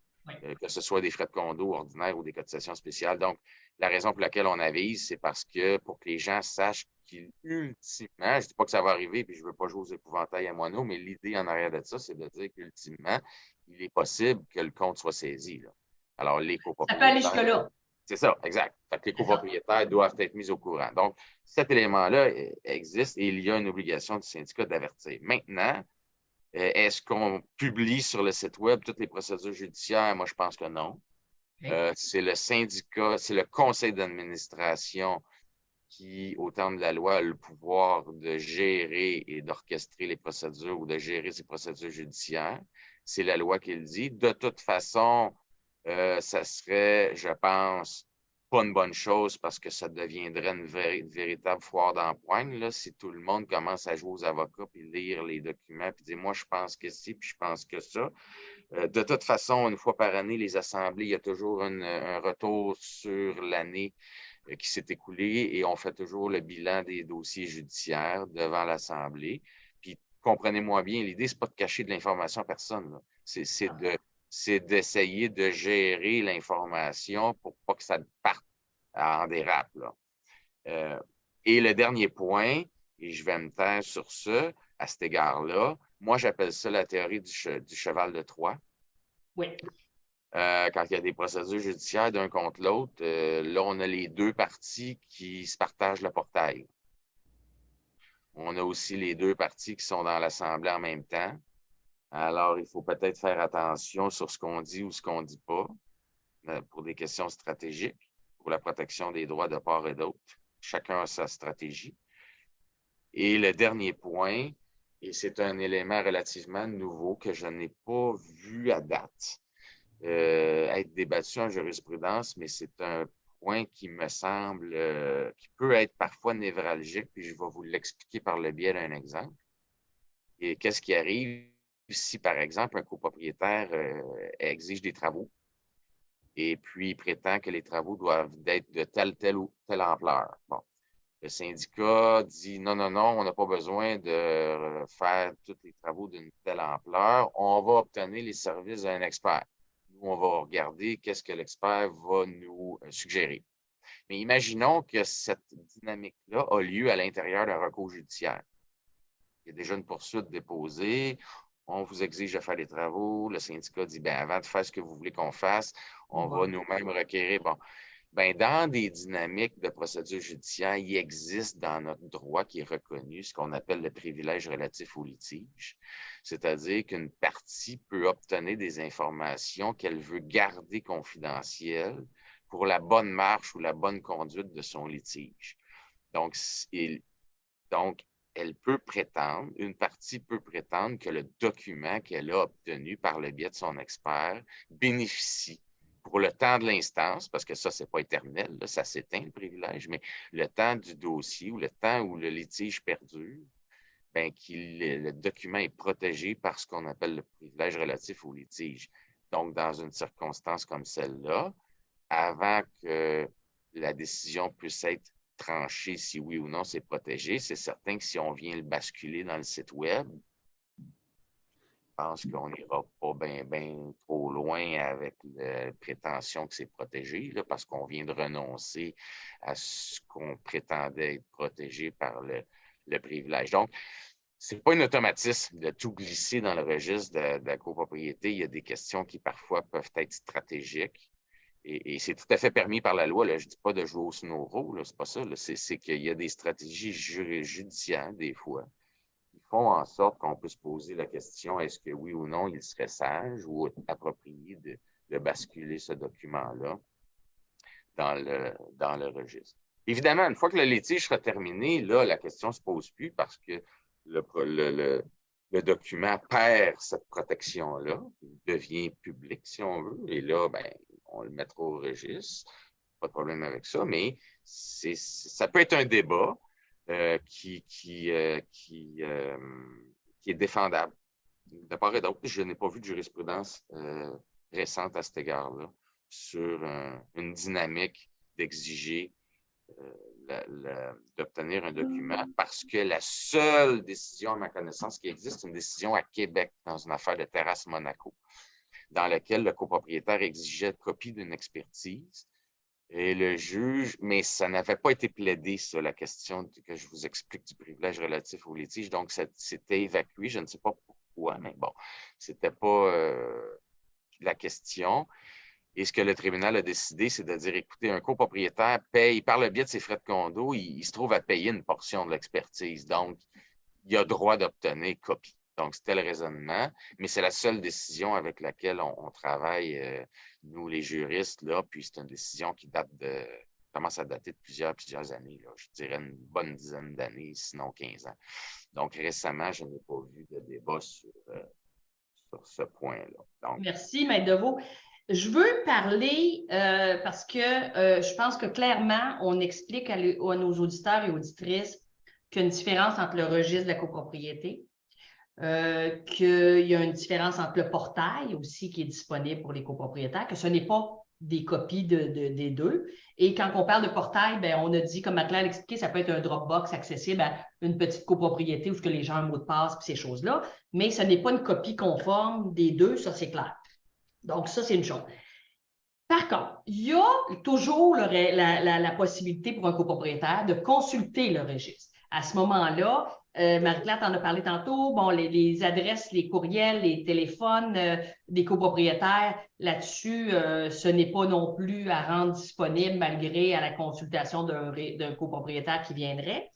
C: que ce soit des frais de condo ordinaires ou des cotisations spéciales. Donc, la raison pour laquelle on avise, c'est parce que pour que les gens sachent qu'ultimement, je ne dis pas que ça va arriver, puis je ne veux pas jouer aux épouvantails à moineaux, mais l'idée en arrière de ça, c'est de dire qu'ultimement, il est possible que le compte soit saisi. Là. Alors, les copropriétaires.
A: Ça peut aller jusque-là.
C: C'est ça, exact. Fait que les copropriétaires doivent être mis au courant. Donc, cet élément-là existe et il y a une obligation du syndicat d'avertir. Maintenant, est-ce qu'on publie sur le site Web toutes les procédures judiciaires? Moi, je pense que non. C'est le syndicat, c'est le conseil d'administration qui, au terme de la loi, a le pouvoir de gérer et d'orchestrer les procédures ou de gérer ces procédures judiciaires. C'est la loi qui le dit. De toute façon, ça serait, je pense, pas une bonne chose parce que ça deviendrait une véritable foire d'empoigne là, si tout le monde commence à jouer aux avocats puis lire les documents puis dire moi je pense que ci puis je pense que ça. De toute façon, une fois par année, les assemblées, il y a toujours un retour sur l'année qui s'est écoulée et on fait toujours le bilan des dossiers judiciaires devant l'Assemblée. Puis comprenez-moi bien, l'idée, c'est pas de cacher de l'information à personne. Là. C'est d'essayer de gérer l'information pour pas que ça parte en dérape. Là. Et le dernier point, et je vais me taire sur ce, à cet égard-là, moi, j'appelle ça la théorie du cheval de Troie.
A: Oui.
C: Quand il y a des procédures judiciaires d'un contre l'autre, là, on a les deux parties qui se partagent le portail. On a aussi les deux parties qui sont dans l'Assemblée en même temps. Alors, il faut peut-être faire attention sur ce qu'on dit ou ce qu'on ne dit pas pour des questions stratégiques, pour la protection des droits de part et d'autre. Chacun a sa stratégie. Et le dernier point, et c'est un élément relativement nouveau que je n'ai pas vu à date être débattu en jurisprudence, mais c'est un point qui me semble, qui peut être parfois névralgique, puis je vais vous l'expliquer par le biais d'un exemple. Et qu'est-ce qui arrive si, par exemple, un copropriétaire exige des travaux et puis prétend que les travaux doivent être de telle ou telle ampleur. Bon. Le syndicat dit non, on n'a pas besoin de faire tous les travaux d'une telle ampleur. On va obtenir les services d'un expert. Nous, on va regarder qu'est-ce que l'expert va nous suggérer. Mais imaginons que cette dynamique-là a lieu à l'intérieur d'un recours judiciaire. Il y a déjà une poursuite déposée. On vous exige de faire des travaux. Le syndicat dit, bien, avant de faire ce que vous voulez qu'on fasse, on va nous-mêmes requérir. Bon, bien, dans des dynamiques de procédure judiciaire, il existe dans notre droit qui est reconnu ce qu'on appelle le privilège relatif au litige. C'est-à-dire qu'une partie peut obtenir des informations qu'elle veut garder confidentielles pour la bonne marche ou la bonne conduite de son litige. Donc, elle peut prétendre, une partie peut prétendre que le document qu'elle a obtenu par le biais de son expert bénéficie pour le temps de l'instance, parce que ça, c'est pas éternel, là, ça s'éteint le privilège, mais le temps du dossier ou le temps où le litige perdure, ben, le document est protégé par ce qu'on appelle le privilège relatif au litige. Donc, dans une circonstance comme celle-là, avant que la décision puisse être trancher si oui ou non c'est protégé. C'est certain que si on vient le basculer dans le site Web, pense qu'on n'ira pas bien trop loin avec la prétention que c'est protégé, là, parce qu'on vient de renoncer à ce qu'on prétendait être protégé par le privilège. Donc, ce n'est pas un automatisme de tout glisser dans le registre de la copropriété. Il y a des questions qui parfois peuvent être stratégiques. Et c'est tout à fait permis par la loi. Là. Je ne dis pas de jouer au snoro, c'est pas ça. C'est qu'il y a des stratégies judiciaires, des fois, qui font en sorte qu'on peut se poser la question, est-ce que oui ou non, il serait sage ou approprié de basculer ce document-là dans le registre. Évidemment, une fois que le litige sera terminé, là, la question ne se pose plus parce que le document perd cette protection-là, il devient public, si on veut, et là, on le mettra au registre, pas de problème avec ça, mais ça peut être un débat qui est défendable. De part et d'autre, je n'ai pas vu de jurisprudence récente à cet égard-là sur une dynamique d'exiger d'obtenir un document parce que la seule décision, à ma connaissance, qui existe, c'est une décision à Québec dans une affaire de Terrasse Monaco, dans laquelle le copropriétaire exigeait copie d'une expertise et le juge, mais ça n'avait pas été plaidé, ça, la question que je vous explique du privilège relatif au litige, donc c'était évacué, je ne sais pas pourquoi, mais bon, c'était pas la question. Et ce que le tribunal a décidé, c'est de dire, écoutez, un copropriétaire paye, par le biais de ses frais de condo, il se trouve à payer une portion de l'expertise. Donc, il a droit d'obtenir copie. Donc, c'était le raisonnement, mais c'est la seule décision avec laquelle on travaille, nous, les juristes, là, puis c'est une décision qui commence à dater de plusieurs années, là. Je dirais une bonne dizaine d'années, sinon 15 ans. Donc, récemment, je n'ai pas vu de débat sur ce point-là. Donc,
A: merci, Maître Deveau. Je veux parler parce que je pense que clairement, on explique à nos auditeurs et auditrices qu'il y a une différence entre le registre de la copropriété, qu'il y a une différence entre le portail aussi qui est disponible pour les copropriétaires, que ce n'est pas des copies des deux. Et quand on parle de portail, on a dit, comme Marie-Claire l'a expliqué, ça peut être un Dropbox accessible à une petite copropriété où que les gens ont un mot de passe et ces choses-là, mais ce n'est pas une copie conforme des deux, ça c'est clair. Donc, ça, c'est une chose. Par contre, il y a toujours la possibilité pour un copropriétaire de consulter le registre. À ce moment-là, Marie-Claire t'en a parlé tantôt, bon, les adresses, les courriels, les téléphones des copropriétaires, là-dessus, ce n'est pas non plus à rendre disponible malgré à la consultation d'un copropriétaire qui viendrait.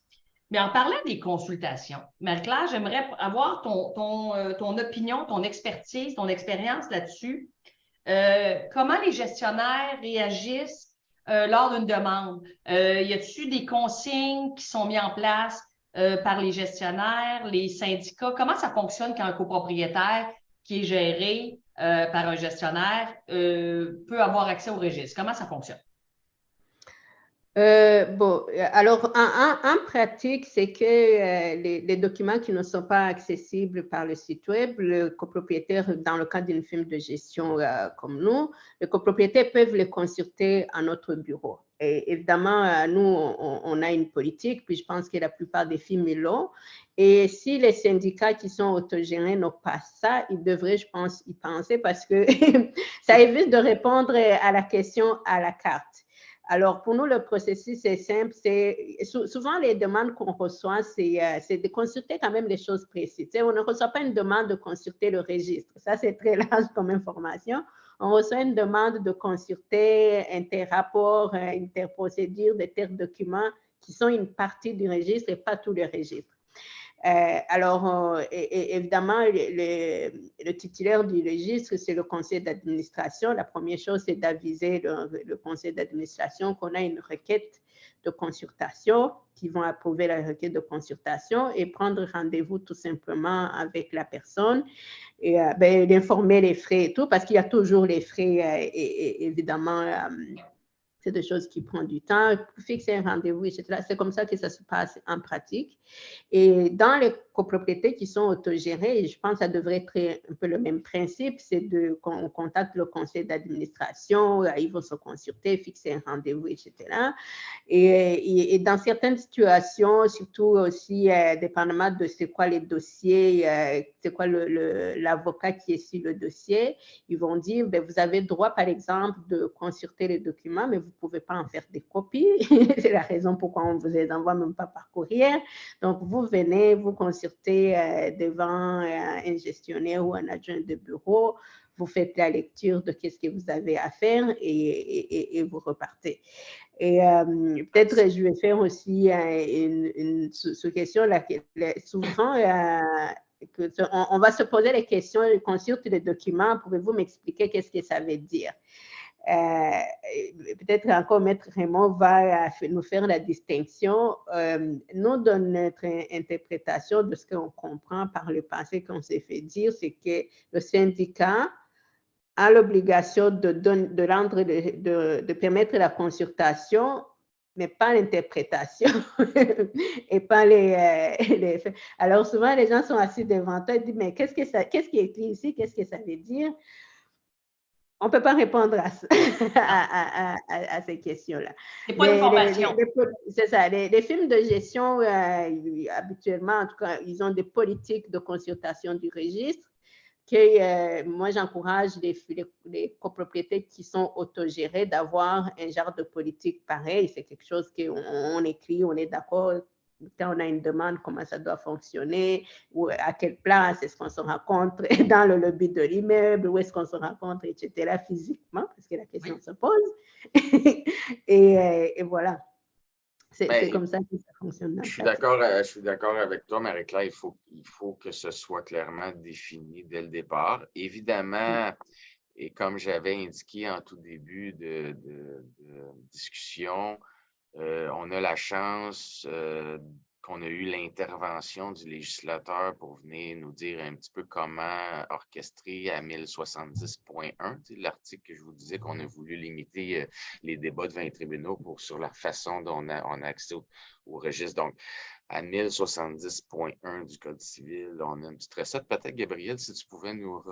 A: Mais en parlant des consultations, Marie-Claire, j'aimerais avoir ton opinion, ton expertise, ton expérience là-dessus. Comment les gestionnaires réagissent lors d'une demande? Y a-t-il des consignes qui sont mises en place par les gestionnaires, les syndicats? Comment ça fonctionne quand un copropriétaire qui est géré par un gestionnaire peut avoir accès au registre? Comment ça fonctionne?
B: Bon, alors en pratique, c'est que les documents qui ne sont pas accessibles par le site web, le copropriétaire, dans le cas d'une firme de gestion comme nous, les copropriétaires peuvent les consulter à notre bureau. Et évidemment, nous, on a une politique, puis je pense que la plupart des firmes l'ont. Et si les syndicats qui sont autogérés n'ont pas ça, ils devraient, je pense, y penser parce que ça évite de répondre à la question à la carte. Alors, pour nous, le processus est simple. Souvent, les demandes qu'on reçoit, c'est de consulter quand même les choses précises. On ne reçoit pas une demande de consulter le registre. Ça, c'est très large comme information. On reçoit une demande de consulter interrapports, interprocédures, de tels documents qui sont une partie du registre et pas tout le registre. Alors, évidemment, le titulaire du registre, c'est le conseil d'administration. La première chose, c'est d'aviser le conseil d'administration qu'on a une requête de consultation, qui vont approuver la requête de consultation et prendre rendez-vous tout simplement avec la personne et d'informer les frais et tout, parce qu'il y a toujours les frais, évidemment, C'est des choses qui prennent du temps, fixer un rendez-vous, etc. C'est comme ça que ça se passe en pratique. Et dans les copropriétés qui sont autogérées, je pense que ça devrait être un peu le même principe, c'est qu'on contacte le conseil d'administration, ils vont se consulter, fixer un rendez-vous, etc. Et dans certaines situations, surtout aussi, dépendamment de c'est quoi les dossiers, c'est quoi l'avocat qui est sur le dossier, ils vont dire, ben, vous avez le droit, par exemple, de consulter les documents, mais vous ne pouvez pas en faire des copies. C'est la raison pourquoi on ne vous les envoie même pas par courrier. Donc, vous venez, vous consultez devant un gestionnaire ou un adjoint de bureau, vous faites la lecture de qu'est-ce que vous avez à faire et vous repartez. Et peut-être je vais faire aussi une sous-question. Souvent, on va se poser les questions, on consulte les documents. Pouvez-vous m'expliquer qu'est-ce que ça veut dire? Peut-être encore Maître Raymond va nous faire la distinction. Nous, dans notre interprétation de ce qu'on comprend par le passé qu'on s'est fait dire, c'est que le syndicat a l'obligation de permettre la consultation, mais pas l'interprétation et pas les faits. Alors souvent, les gens sont assis devant toi et disent, mais qu'est-ce qui est écrit ici? Qu'est-ce que ça veut dire? On ne peut pas répondre à ces questions-là.
A: C'est pas une formation.
B: C'est ça. Les films de gestion, habituellement, en tout cas, ils ont des politiques de consultation du registre. Moi, j'encourage les copropriétés qui sont autogérées d'avoir un genre de politique pareil. C'est quelque chose qu'on écrit, on est d'accord. Quand on a une demande, comment ça doit fonctionner, ou à quelle place est-ce qu'on se rencontre dans le lobby de l'immeuble, où est-ce qu'on se rencontre, etc., physiquement, parce que la question se pose. et voilà. C'est comme ça que ça fonctionne.
C: Je suis d'accord avec toi, Marie-Claire. Il faut que ce soit clairement défini dès le départ. Évidemment, et comme j'avais indiqué en tout début de discussion, on a la chance qu'on a eu l'intervention du législateur pour venir nous dire un petit peu comment orchestrer à 1070.1, l'article que je vous disais qu'on a voulu limiter les débats devant les tribunaux sur la façon dont on a accès au registre. Donc, à 1070.1 du Code civil, on a une petite recette. Peut-être, Gabriel, si tu pouvais nous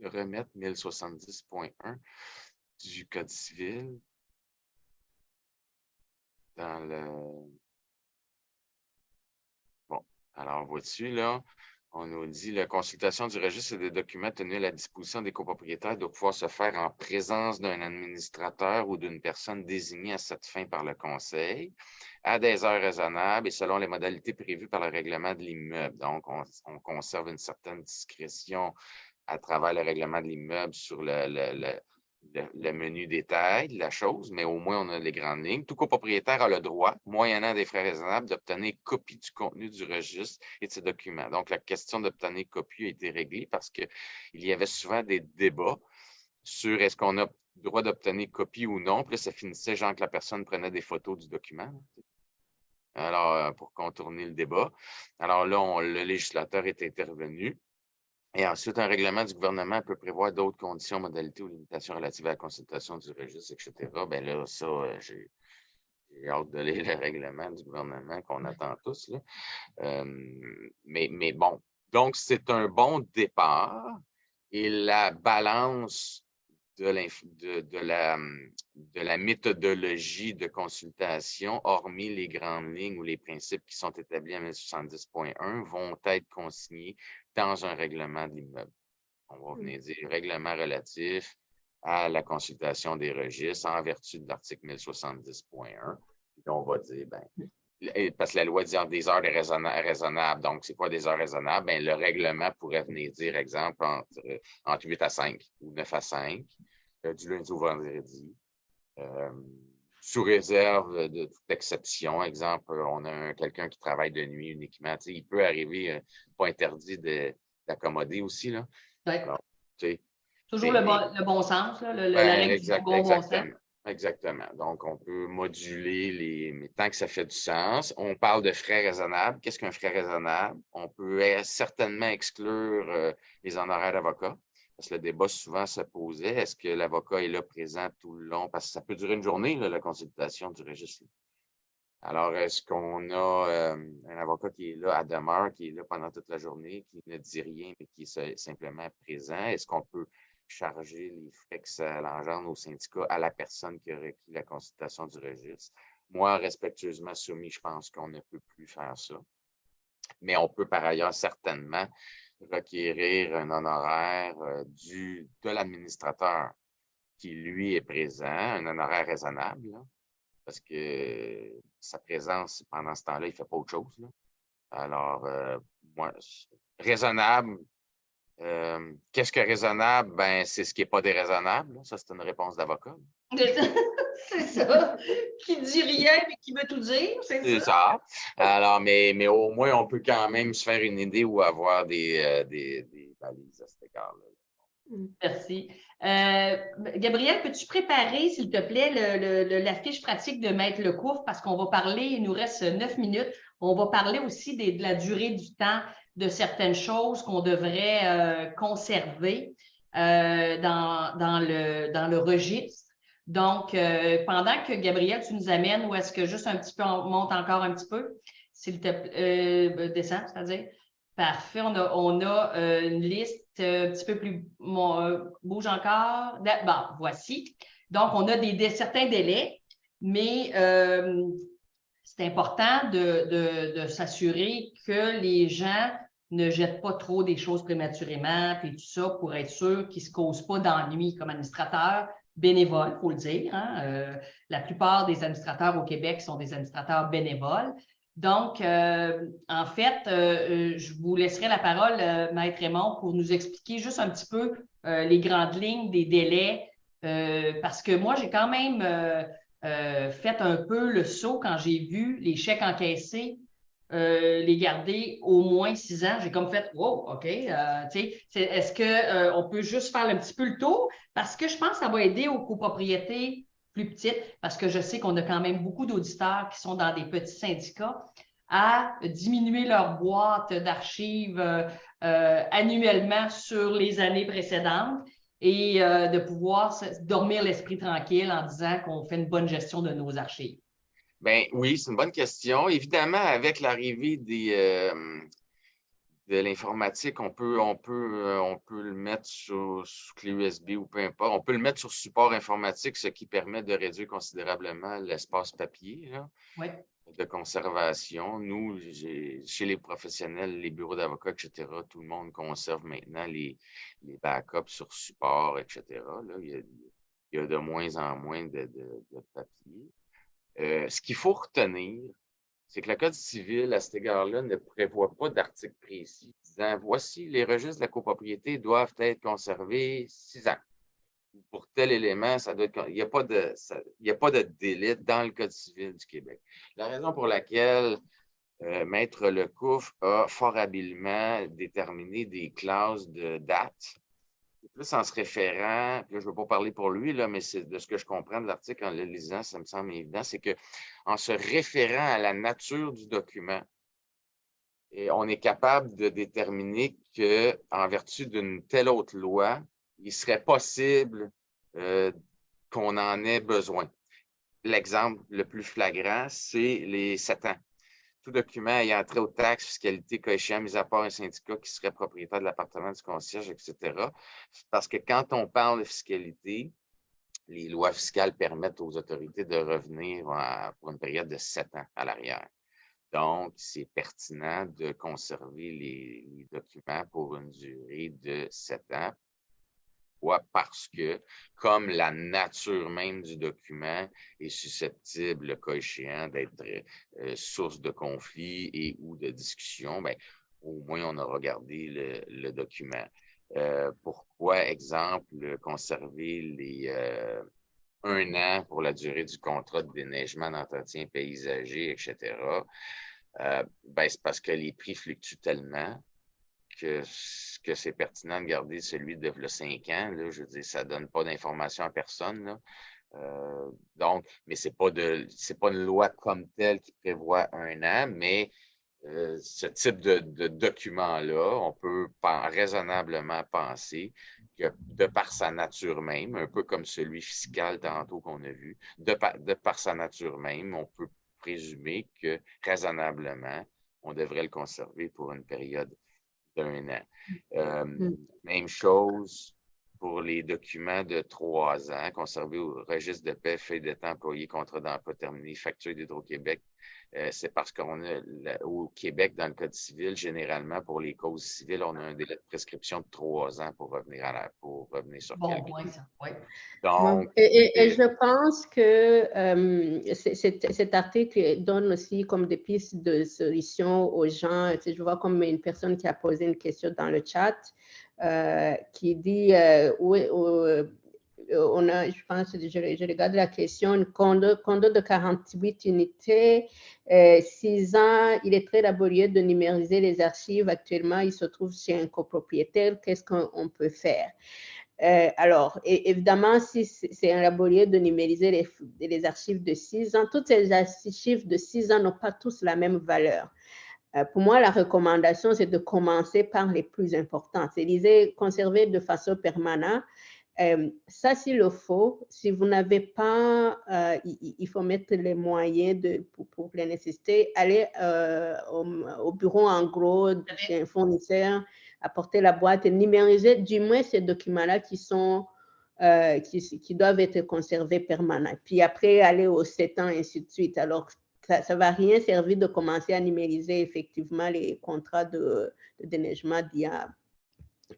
C: remettre 1070.1 du Code civil dans le... Bon, alors vois-tu, là, on nous dit la consultation du registre des documents tenus à la disposition des copropriétaires doit pouvoir se faire en présence d'un administrateur ou d'une personne désignée à cette fin par le conseil, à des heures raisonnables et selon les modalités prévues par le règlement de l'immeuble. Donc, on conserve une certaine discrétion à travers le règlement de l'immeuble sur le menu détail de la chose, mais au moins on a les grandes lignes. Tout copropriétaire a le droit, moyennant des frais raisonnables, d'obtenir copie du contenu du registre et de ses documents. Donc, la question d'obtenir copie a été réglée parce qu'il y avait souvent des débats sur est-ce qu'on a le droit d'obtenir copie ou non. Puis là, ça finissait genre que la personne prenait des photos du document. Alors, pour contourner le débat. Alors là, le législateur est intervenu. Et ensuite, un règlement du gouvernement peut prévoir d'autres conditions, modalités ou limitations relatives à la consultation du registre, etc. Bien là, ça, j'ai hâte de lire le règlement du gouvernement qu'on attend tous, là. Mais bon, donc c'est un bon départ et la balance de la méthodologie de consultation, hormis les grandes lignes ou les principes qui sont établis en 1070.1, vont être consignés dans un règlement de l'immeuble. On va venir dire règlement relatif à la consultation des registres en vertu de l'article 1070.1. Puis on va dire, parce que la loi dit des heures raisonnables. Donc, c'est quoi des heures raisonnables? Le règlement pourrait venir dire, exemple, entre 8 à 5 ou 9 à 5, du lundi au vendredi. Sous réserve de toute exception. Exemple, on a quelqu'un qui travaille de nuit uniquement. Il peut arriver, pas interdit d'accommoder aussi. Là.
A: Ouais. Alors, toujours le bon sens, là, la règle du bon sens.
C: Exactement. Donc, on peut moduler mais tant que ça fait du sens. On parle de frais raisonnables. Qu'est-ce qu'un frais raisonnable? On peut certainement exclure les honoraires d'avocat. parce que le débat souvent se posait, est-ce que l'avocat est là présent tout le long? Parce que ça peut durer une journée, là, la consultation du registre. Alors, est-ce qu'on a un avocat qui est là à demeure, qui est là pendant toute la journée, qui ne dit rien, mais qui est simplement présent? Est-ce qu'on peut charger les frais que ça engendre au syndicat à la personne qui a requis la consultation du registre? Moi, respectueusement soumis, je pense qu'on ne peut plus faire ça. Mais on peut par ailleurs certainement requérir un honoraire de l'administrateur qui, lui, est présent, un honoraire raisonnable, là, parce que sa présence pendant ce temps-là, il ne fait pas autre chose, là. Alors, moi, raisonnable, qu'est-ce que raisonnable? Ben, c'est ce qui n'est pas déraisonnable, là. Ça, c'est une réponse d'avocat.
A: C'est ça. Qui dit rien, mais qui veut tout dire, c'est
C: C'est
A: ça.
C: ça. Alors, mais au moins, on peut quand même se faire une idée ou avoir des balises à cet égard-là.
A: Merci. Gabriel, peux-tu préparer, s'il te plaît, la fiche pratique de Maître Lecouf, parce qu'on va parler, il nous reste 9 minutes, on va parler aussi de la durée du temps de certaines choses qu'on devrait conserver dans le registre. Donc, pendant que Gabriel, tu nous amènes, ou est-ce que juste un petit peu, on monte encore un petit peu, s'il te plaît, descend, c'est-à-dire? Parfait. On a une liste un petit peu plus. Bouge encore. Bon, voici. Donc, on a certains délais, mais c'est important de s'assurer que les gens ne jettent pas trop des choses prématurément, puis tout ça, pour être sûr qu'ils ne se causent pas d'ennui comme administrateurs bénévoles, il faut le dire. Hein? La plupart des administrateurs au Québec sont des administrateurs bénévoles. Donc, en fait, je vous laisserai la parole, Maître Raymond, pour nous expliquer juste un petit peu les grandes lignes des délais, parce que moi, j'ai quand même fait un peu le saut quand j'ai vu les chèques encaissés, les garder au moins 6 ans. J'ai comme fait, wow, OK, est-ce qu'on peut juste faire un petit peu le tour? Parce que je pense que ça va aider aux copropriétés plus petites, parce que je sais qu'on a quand même beaucoup d'auditeurs qui sont dans des petits syndicats, à diminuer leur boîte d'archives annuellement sur les années précédentes et de pouvoir dormir l'esprit tranquille en disant qu'on fait une bonne gestion de nos archives.
C: Ben oui, c'est une bonne question. Évidemment, avec l'arrivée de l'informatique, on peut le mettre sous clé USB ou peu importe. On peut le mettre sur support informatique, ce qui permet de réduire considérablement l'espace papier, là,
A: Oui.
C: de conservation. Nous, chez les professionnels, les bureaux d'avocats, etc., tout le monde conserve maintenant les backups sur support, etc. Là, il y a de moins en moins de papier. Ce qu'il faut retenir, c'est que le Code civil, à cet égard-là, ne prévoit pas d'article précis disant voici, les registres de la copropriété doivent être conservés 6 ans. Pour tel élément, ça doit être. Il n'y a pas de délai dans le Code civil du Québec. La raison pour laquelle Maître Lecouf a fort habilement déterminé des classes de date, plus en se référant, puis là, je ne veux pas parler pour lui, là, mais c'est de ce que je comprends de l'article en le lisant, ça me semble évident, c'est qu'en se référant à la nature du document, et on est capable de déterminer qu'en vertu d'une telle autre loi, il serait possible qu'on en ait besoin. L'exemple le plus flagrant, c'est les 7 ans. Tout document ayant trait aux taxes, fiscalité, cas échéant, mis à part un syndicat qui serait propriétaire de l'appartement du concierge, etc. Parce que quand on parle de fiscalité, les lois fiscales permettent aux autorités de revenir pour une période de 7 ans à l'arrière. Donc, c'est pertinent de conserver les documents pour une durée de 7 ans. Parce que, comme la nature même du document est susceptible, le cas échéant, d'être source de conflit et ou de discussion, bien, au moins on aura gardé le document. Pourquoi, exemple, conserver les 1 an pour la durée du contrat de déneigement, d'entretien paysager, etc. Ben, c'est parce que les prix fluctuent tellement que c'est pertinent de garder celui de 5 ans. Là, je veux dire, ça ne donne pas d'informations à personne. Là. Donc, mais c'est pas une loi comme telle qui prévoit 1 an, mais ce type de document-là, on peut raisonnablement penser que de par sa nature même, un peu comme celui fiscal tantôt qu'on a vu, de par sa nature même, on peut présumer que raisonnablement, on devrait le conserver pour une période d'1 an. Même chose pour les documents de 3 ans conservés au registre de paie, feuille de temps employé, contrat d'emploi terminé, facture d'Hydro-Québec. C'est parce qu'on a au Québec, dans le Code civil, généralement, pour les causes civiles, on a un délai de prescription de 3 ans pour revenir sur quelqu'un.
A: Ouais, ça, ouais.
B: Donc, et je pense que cet article donne aussi comme des pistes de solutions aux gens. Tu sais, je vois comme une personne qui a posé une question dans le chat qui dit on a, je pense, je regarde la question, un condo de 48 unités, 6 ans, il est très laborieux de numériser les archives. Actuellement, il se trouve chez un copropriétaire. Qu'est-ce qu'on peut faire? Alors, évidemment, si c'est un laborieux de numériser les archives de 6 ans, toutes ces archives de 6 ans n'ont pas tous la même valeur. Pour moi, la recommandation, c'est de commencer par les plus importantes. C'est conserver de façon permanente. Ça, s'il le faut, si vous n'avez pas, il faut mettre les moyens pour les nécessiter, aller au bureau en gros chez un fournisseur, apporter la boîte et numériser du moins ces documents-là qui doivent être conservés permanents. Puis après, aller aux 7 ans, et ainsi de suite. Alors, ça ne va rien servir de commencer à numériser effectivement les contrats de déneigement d'il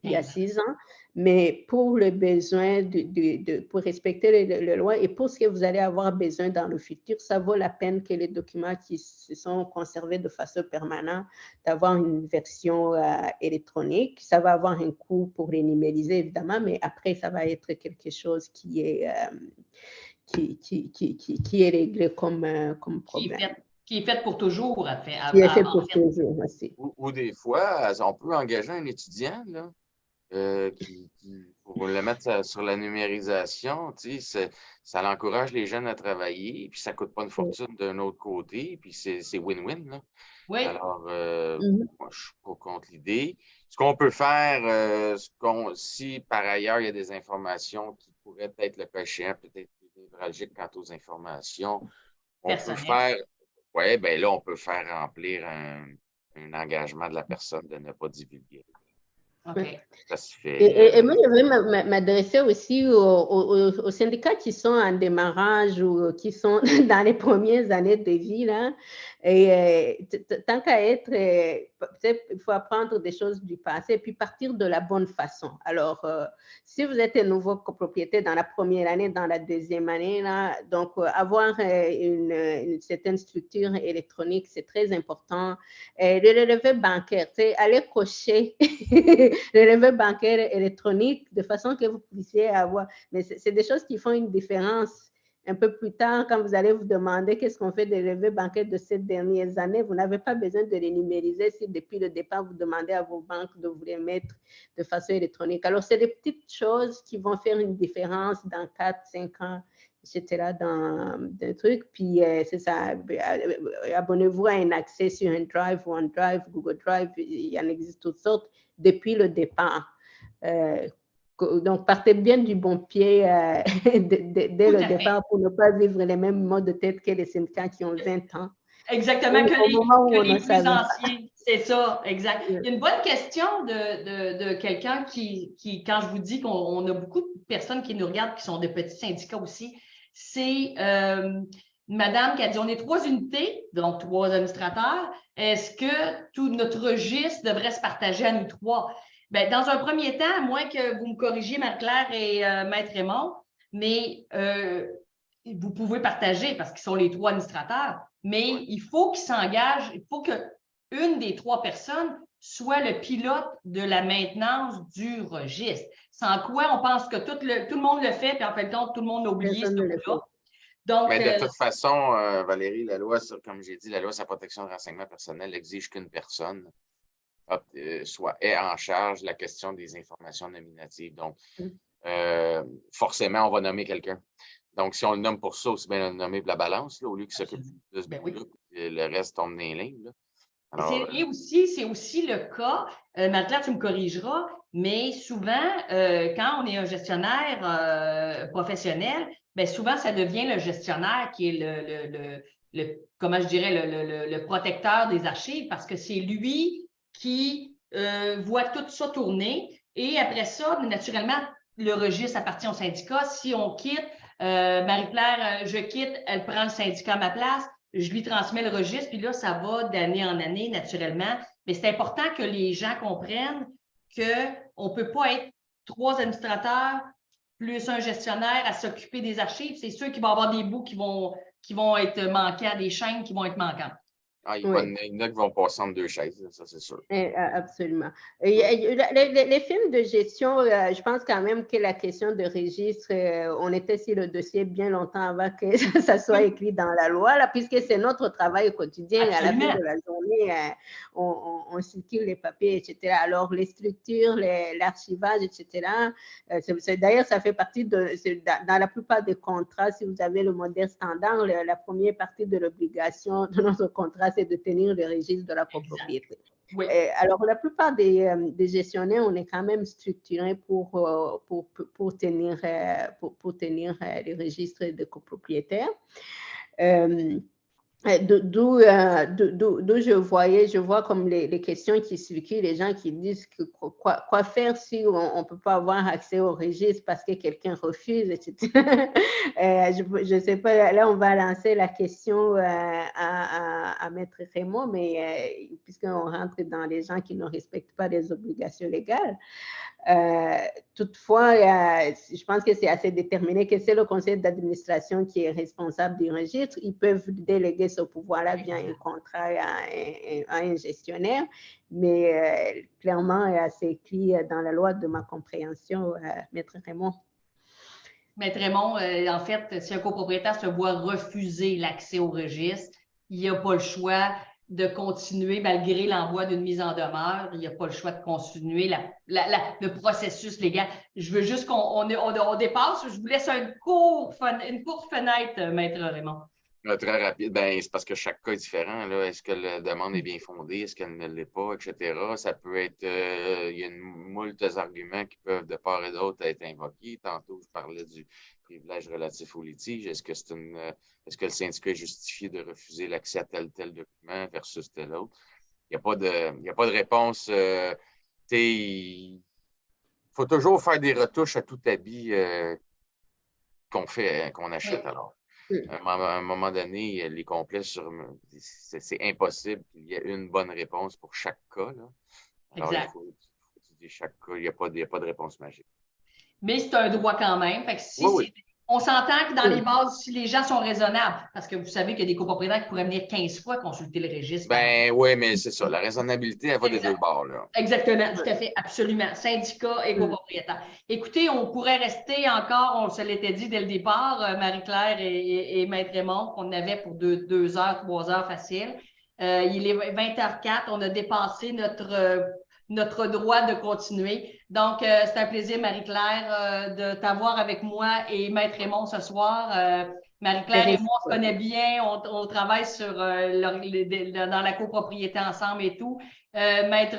B: y a 6 ans, mais pour le besoin pour respecter les lois et pour ce que vous allez avoir besoin dans le futur, ça vaut la peine que les documents qui se sont conservés de façon permanente, d'avoir une version électronique. Ça va avoir un coût pour les numériser, évidemment, mais après, ça va être quelque chose qui est réglé comme problème.
A: Qui est fait pour toujours,
B: Qui est fait pour toujours aussi.
C: Ou des fois, on peut engager un étudiant là, pour le mettre sur la numérisation. Ça encourage les jeunes à travailler, puis ça ne coûte pas une fortune d'un autre côté, puis c'est win-win. Là.
A: Oui.
C: Alors, moi, je ne suis pas contre l'idée. Ce qu'on peut faire, si par ailleurs il y a des informations qui pourraient être le cas échéant, peut-être plus névralgiques quant aux informations, on peut faire. Oui, bien là, on peut faire remplir un engagement de la personne de ne pas divulguer.
A: OK.
C: Ça se fait.
B: Et moi, je veux m'adresser aussi aux syndicats qui sont en démarrage ou qui sont dans les premières années de vie, là. Et tant qu'à être, il faut apprendre des choses du passé et puis partir de la bonne façon. Alors, si vous êtes un nouveau copropriétaire dans la première année, dans la deuxième année, là, donc avoir une certaine structure électronique, c'est très important. Le relevé bancaire, aller cocher le relevé bancaire électronique de façon que vous puissiez avoir. Mais c'est des choses qui font une différence. Un peu plus tard, quand vous allez vous demander qu'est-ce qu'on fait des relevés bancaires de ces dernières années, vous n'avez pas besoin de les numériser si depuis le départ, vous demandez à vos banques de vous les mettre de façon électronique. Alors, c'est des petites choses qui vont faire une différence dans 4, 5 ans, etc., dans des trucs. Puis, c'est ça, abonnez-vous à un accès sur un Drive, OneDrive, Google Drive, il y en existe toutes sortes depuis le départ. Donc, partez bien du bon pied dès le départ pour ne pas vivre les mêmes mots de tête que les syndicats qui ont 20 ans.
A: Exactement, que les plus anciens. C'est ça, exact. Il y a une bonne question de quelqu'un qui, quand je vous dis qu'on a beaucoup de personnes qui nous regardent qui sont de petits syndicats aussi, c'est madame qui a dit on est 3 unités, donc 3 administrateurs. Est-ce que tout notre registre devrait se partager à nous 3? Bien, dans un premier temps, à moins que vous me corrigiez, Marie-Claire et Maître Raymond, mais vous pouvez partager parce qu'ils sont les 3 administrateurs, mais il faut qu'ils s'engagent, il faut qu'une des 3 personnes soit le pilote de la maintenance du registre. Sans quoi, on pense que tout le monde le fait, puis en fait, tout le monde a oublié ce bout-là. Donc,
C: mais de toute façon, Valérie, la loi, comme j'ai dit, la loi sur la protection de renseignement personnel exige qu'une personne est en charge de la question des informations nominatives. Donc, forcément, on va nommer quelqu'un. Donc, si on le nomme pour ça, aussi bien le nommer pour la balance, là, au lieu qu'il s'occupe de ce bout-là, le reste tombe dans les lignes. Là. Alors,
A: C'est aussi le cas, Marie-Claire, tu me corrigeras, mais souvent, quand on est un gestionnaire professionnel, bien souvent, ça devient le gestionnaire qui est comment je dirais, le protecteur des archives parce que c'est lui qui voit tout ça tourner. Et après ça, naturellement, le registre appartient au syndicat. Si on quitte, Marie-Claire, je quitte, elle prend le syndicat à ma place, je lui transmets le registre, puis là, ça va d'année en année, naturellement. Mais c'est important que les gens comprennent qu'on ne peut pas être 3 administrateurs plus un gestionnaire à s'occuper des archives. C'est sûr qu'il va y avoir des bouts qui vont être manquants, des chaînes qui vont être manquantes.
C: il y en a qui vont passer entre 2 chaises, ça c'est sûr.
B: Absolument. Les films de gestion, je pense quand même que la question de registre, on était sur le dossier bien longtemps avant que ça soit écrit dans la loi, là, puisque c'est notre travail au quotidien.
A: Absolument.
B: À la fin de la journée, on circule les papiers, etc. Alors, les structures, l'archivage, etc. D'ailleurs, ça fait partie dans la plupart des contrats, si vous avez le modèle standard, la première partie de l'obligation de notre contrat, c'est de tenir le registre de la copropriété.
A: Oui.
B: Alors, la plupart des gestionnaires, on est quand même structuré pour tenir les registres de copropriétaires. D'où je vois comme les questions qui circulent, les gens qui disent que quoi faire si on ne peut pas avoir accès au registre parce que quelqu'un refuse, etc. Je ne sais pas, là on va lancer la question à Maître Raymond, mais puisqu'on rentre dans les gens qui ne respectent pas les obligations légales. Toutefois, je pense que c'est assez déterminé que c'est le conseil d'administration qui est responsable du registre. Ils peuvent déléguer ce pouvoir-là via un contrat à un gestionnaire, mais clairement, c'est écrit dans la loi de ma compréhension, Maître Raymond.
A: Maître Raymond, en fait, si un copropriétaire se voit refuser l'accès au registre, il n'a pas le choix de continuer malgré l'envoi d'une mise en demeure. Il n'y a pas le choix de continuer le processus légal. Je veux juste qu'on dépasse. Je vous laisse une courte fenêtre, Maître Raymond.
C: Très rapide. Ben, c'est parce que chaque cas est différent. Est-ce que la demande est bien fondée? Est-ce qu'elle ne l'est pas, etc. Ça peut être... il y a moult arguments qui peuvent, de part et d'autre, être invoqués. Tantôt, je parlais du privilège relatif au litige. Est-ce que le syndicat est justifié de refuser l'accès à tel document versus tel autre? Il n'y a pas de réponse. Il faut toujours faire des retouches à tout habit qu'on achète. Oui. Alors. À un moment donné, les complets c'est impossible qu'il y ait une bonne réponse pour chaque cas. Là. Alors, exact. Il faut étudier chaque cas. Il n'y a pas de réponse magique.
A: Mais c'est un droit quand même. Fait que oui. On s'entend que dans les bases, si les gens sont raisonnables, parce que vous savez qu'il y a des copropriétaires qui pourraient venir 15 fois consulter le registre.
C: Ben oui, mais c'est ça. La raisonnabilité, elle va des 2 bords. Là.
A: Exactement, tout à fait, absolument. Syndicat et copropriétaire. Écoutez, on pourrait rester encore, on se l'était dit dès le départ, Marie-Claire et Maître Raymond, qu'on avait pour 2 heures, 3 heures facile. Il est 20h04, on a dépassé notre droit de continuer. Donc, c'est un plaisir, Marie-Claire, de t'avoir avec moi et Maître Raymond ce soir. Marie-Claire et moi, on se connaît bien, on travaille dans la copropriété ensemble et tout. Maître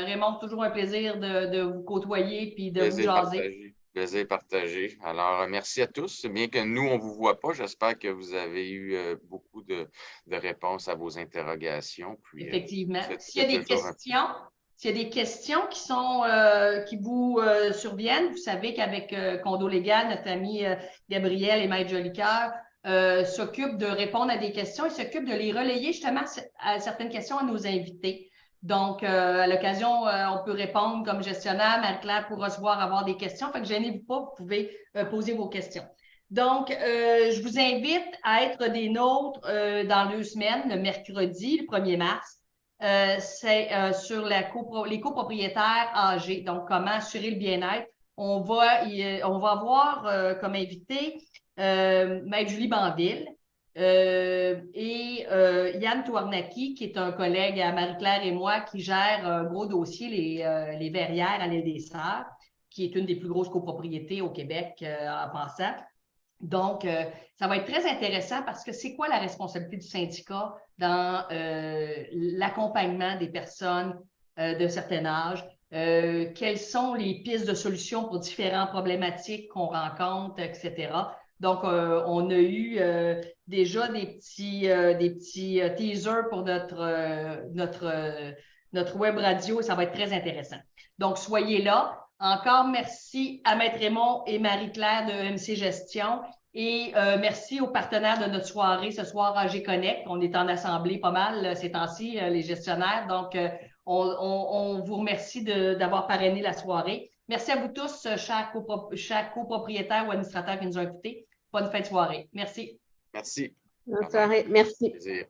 A: Raymond, toujours un plaisir de vous côtoyer puis de vous jaser.
C: Plaisir partagé. Alors, merci à tous. Bien que nous, on ne vous voit pas, j'espère que vous avez eu beaucoup de réponses à vos interrogations. Puis,
A: effectivement. S'il y a des questions qui vous surviennent, vous savez qu'avec Condo Légal, notre ami Gabriel et Maître Jolicoeur s'occupent de répondre à des questions et s'occupent de les relayer justement à certaines questions à nos invités. Donc, à l'occasion, on peut répondre comme gestionnaire. Marie-Claire pourra avoir des questions. Fait que gênez-vous pas, vous pouvez poser vos questions. Donc, je vous invite à être des nôtres dans 2 semaines, le mercredi, le 1er mars. C'est sur les copropriétaires âgés. Donc, comment assurer le bien-être. On va avoir comme invité Maître Julie Banville et Yann Touarnaki, qui est un collègue à Marie-Claire et moi, qui gère un gros dossier, les verrières à l'île des Sœurs, qui est une des plus grosses copropriétés au Québec en passant. Donc, ça va être très intéressant parce que c'est quoi la responsabilité du syndicat dans l'accompagnement des personnes d'un certain âge? Quelles sont les pistes de solutions pour différentes problématiques qu'on rencontre, etc. Donc, on a eu déjà des petits teasers pour notre web radio. Ça va être très intéressant. Donc, soyez là. Encore merci à Maître Raymond et Marie-Claire de MC Gestion. Et merci aux partenaires de notre soirée ce soir, AG Connect. On est en assemblée pas mal ces temps-ci, les gestionnaires. Donc, on vous remercie d'avoir parrainé la soirée. Merci à vous tous, chers copropriétaires ou administrateurs qui nous ont écoutés. Bonne fin de soirée. Merci.
C: Merci.
B: Bonne soirée. Merci.
C: Plaisir.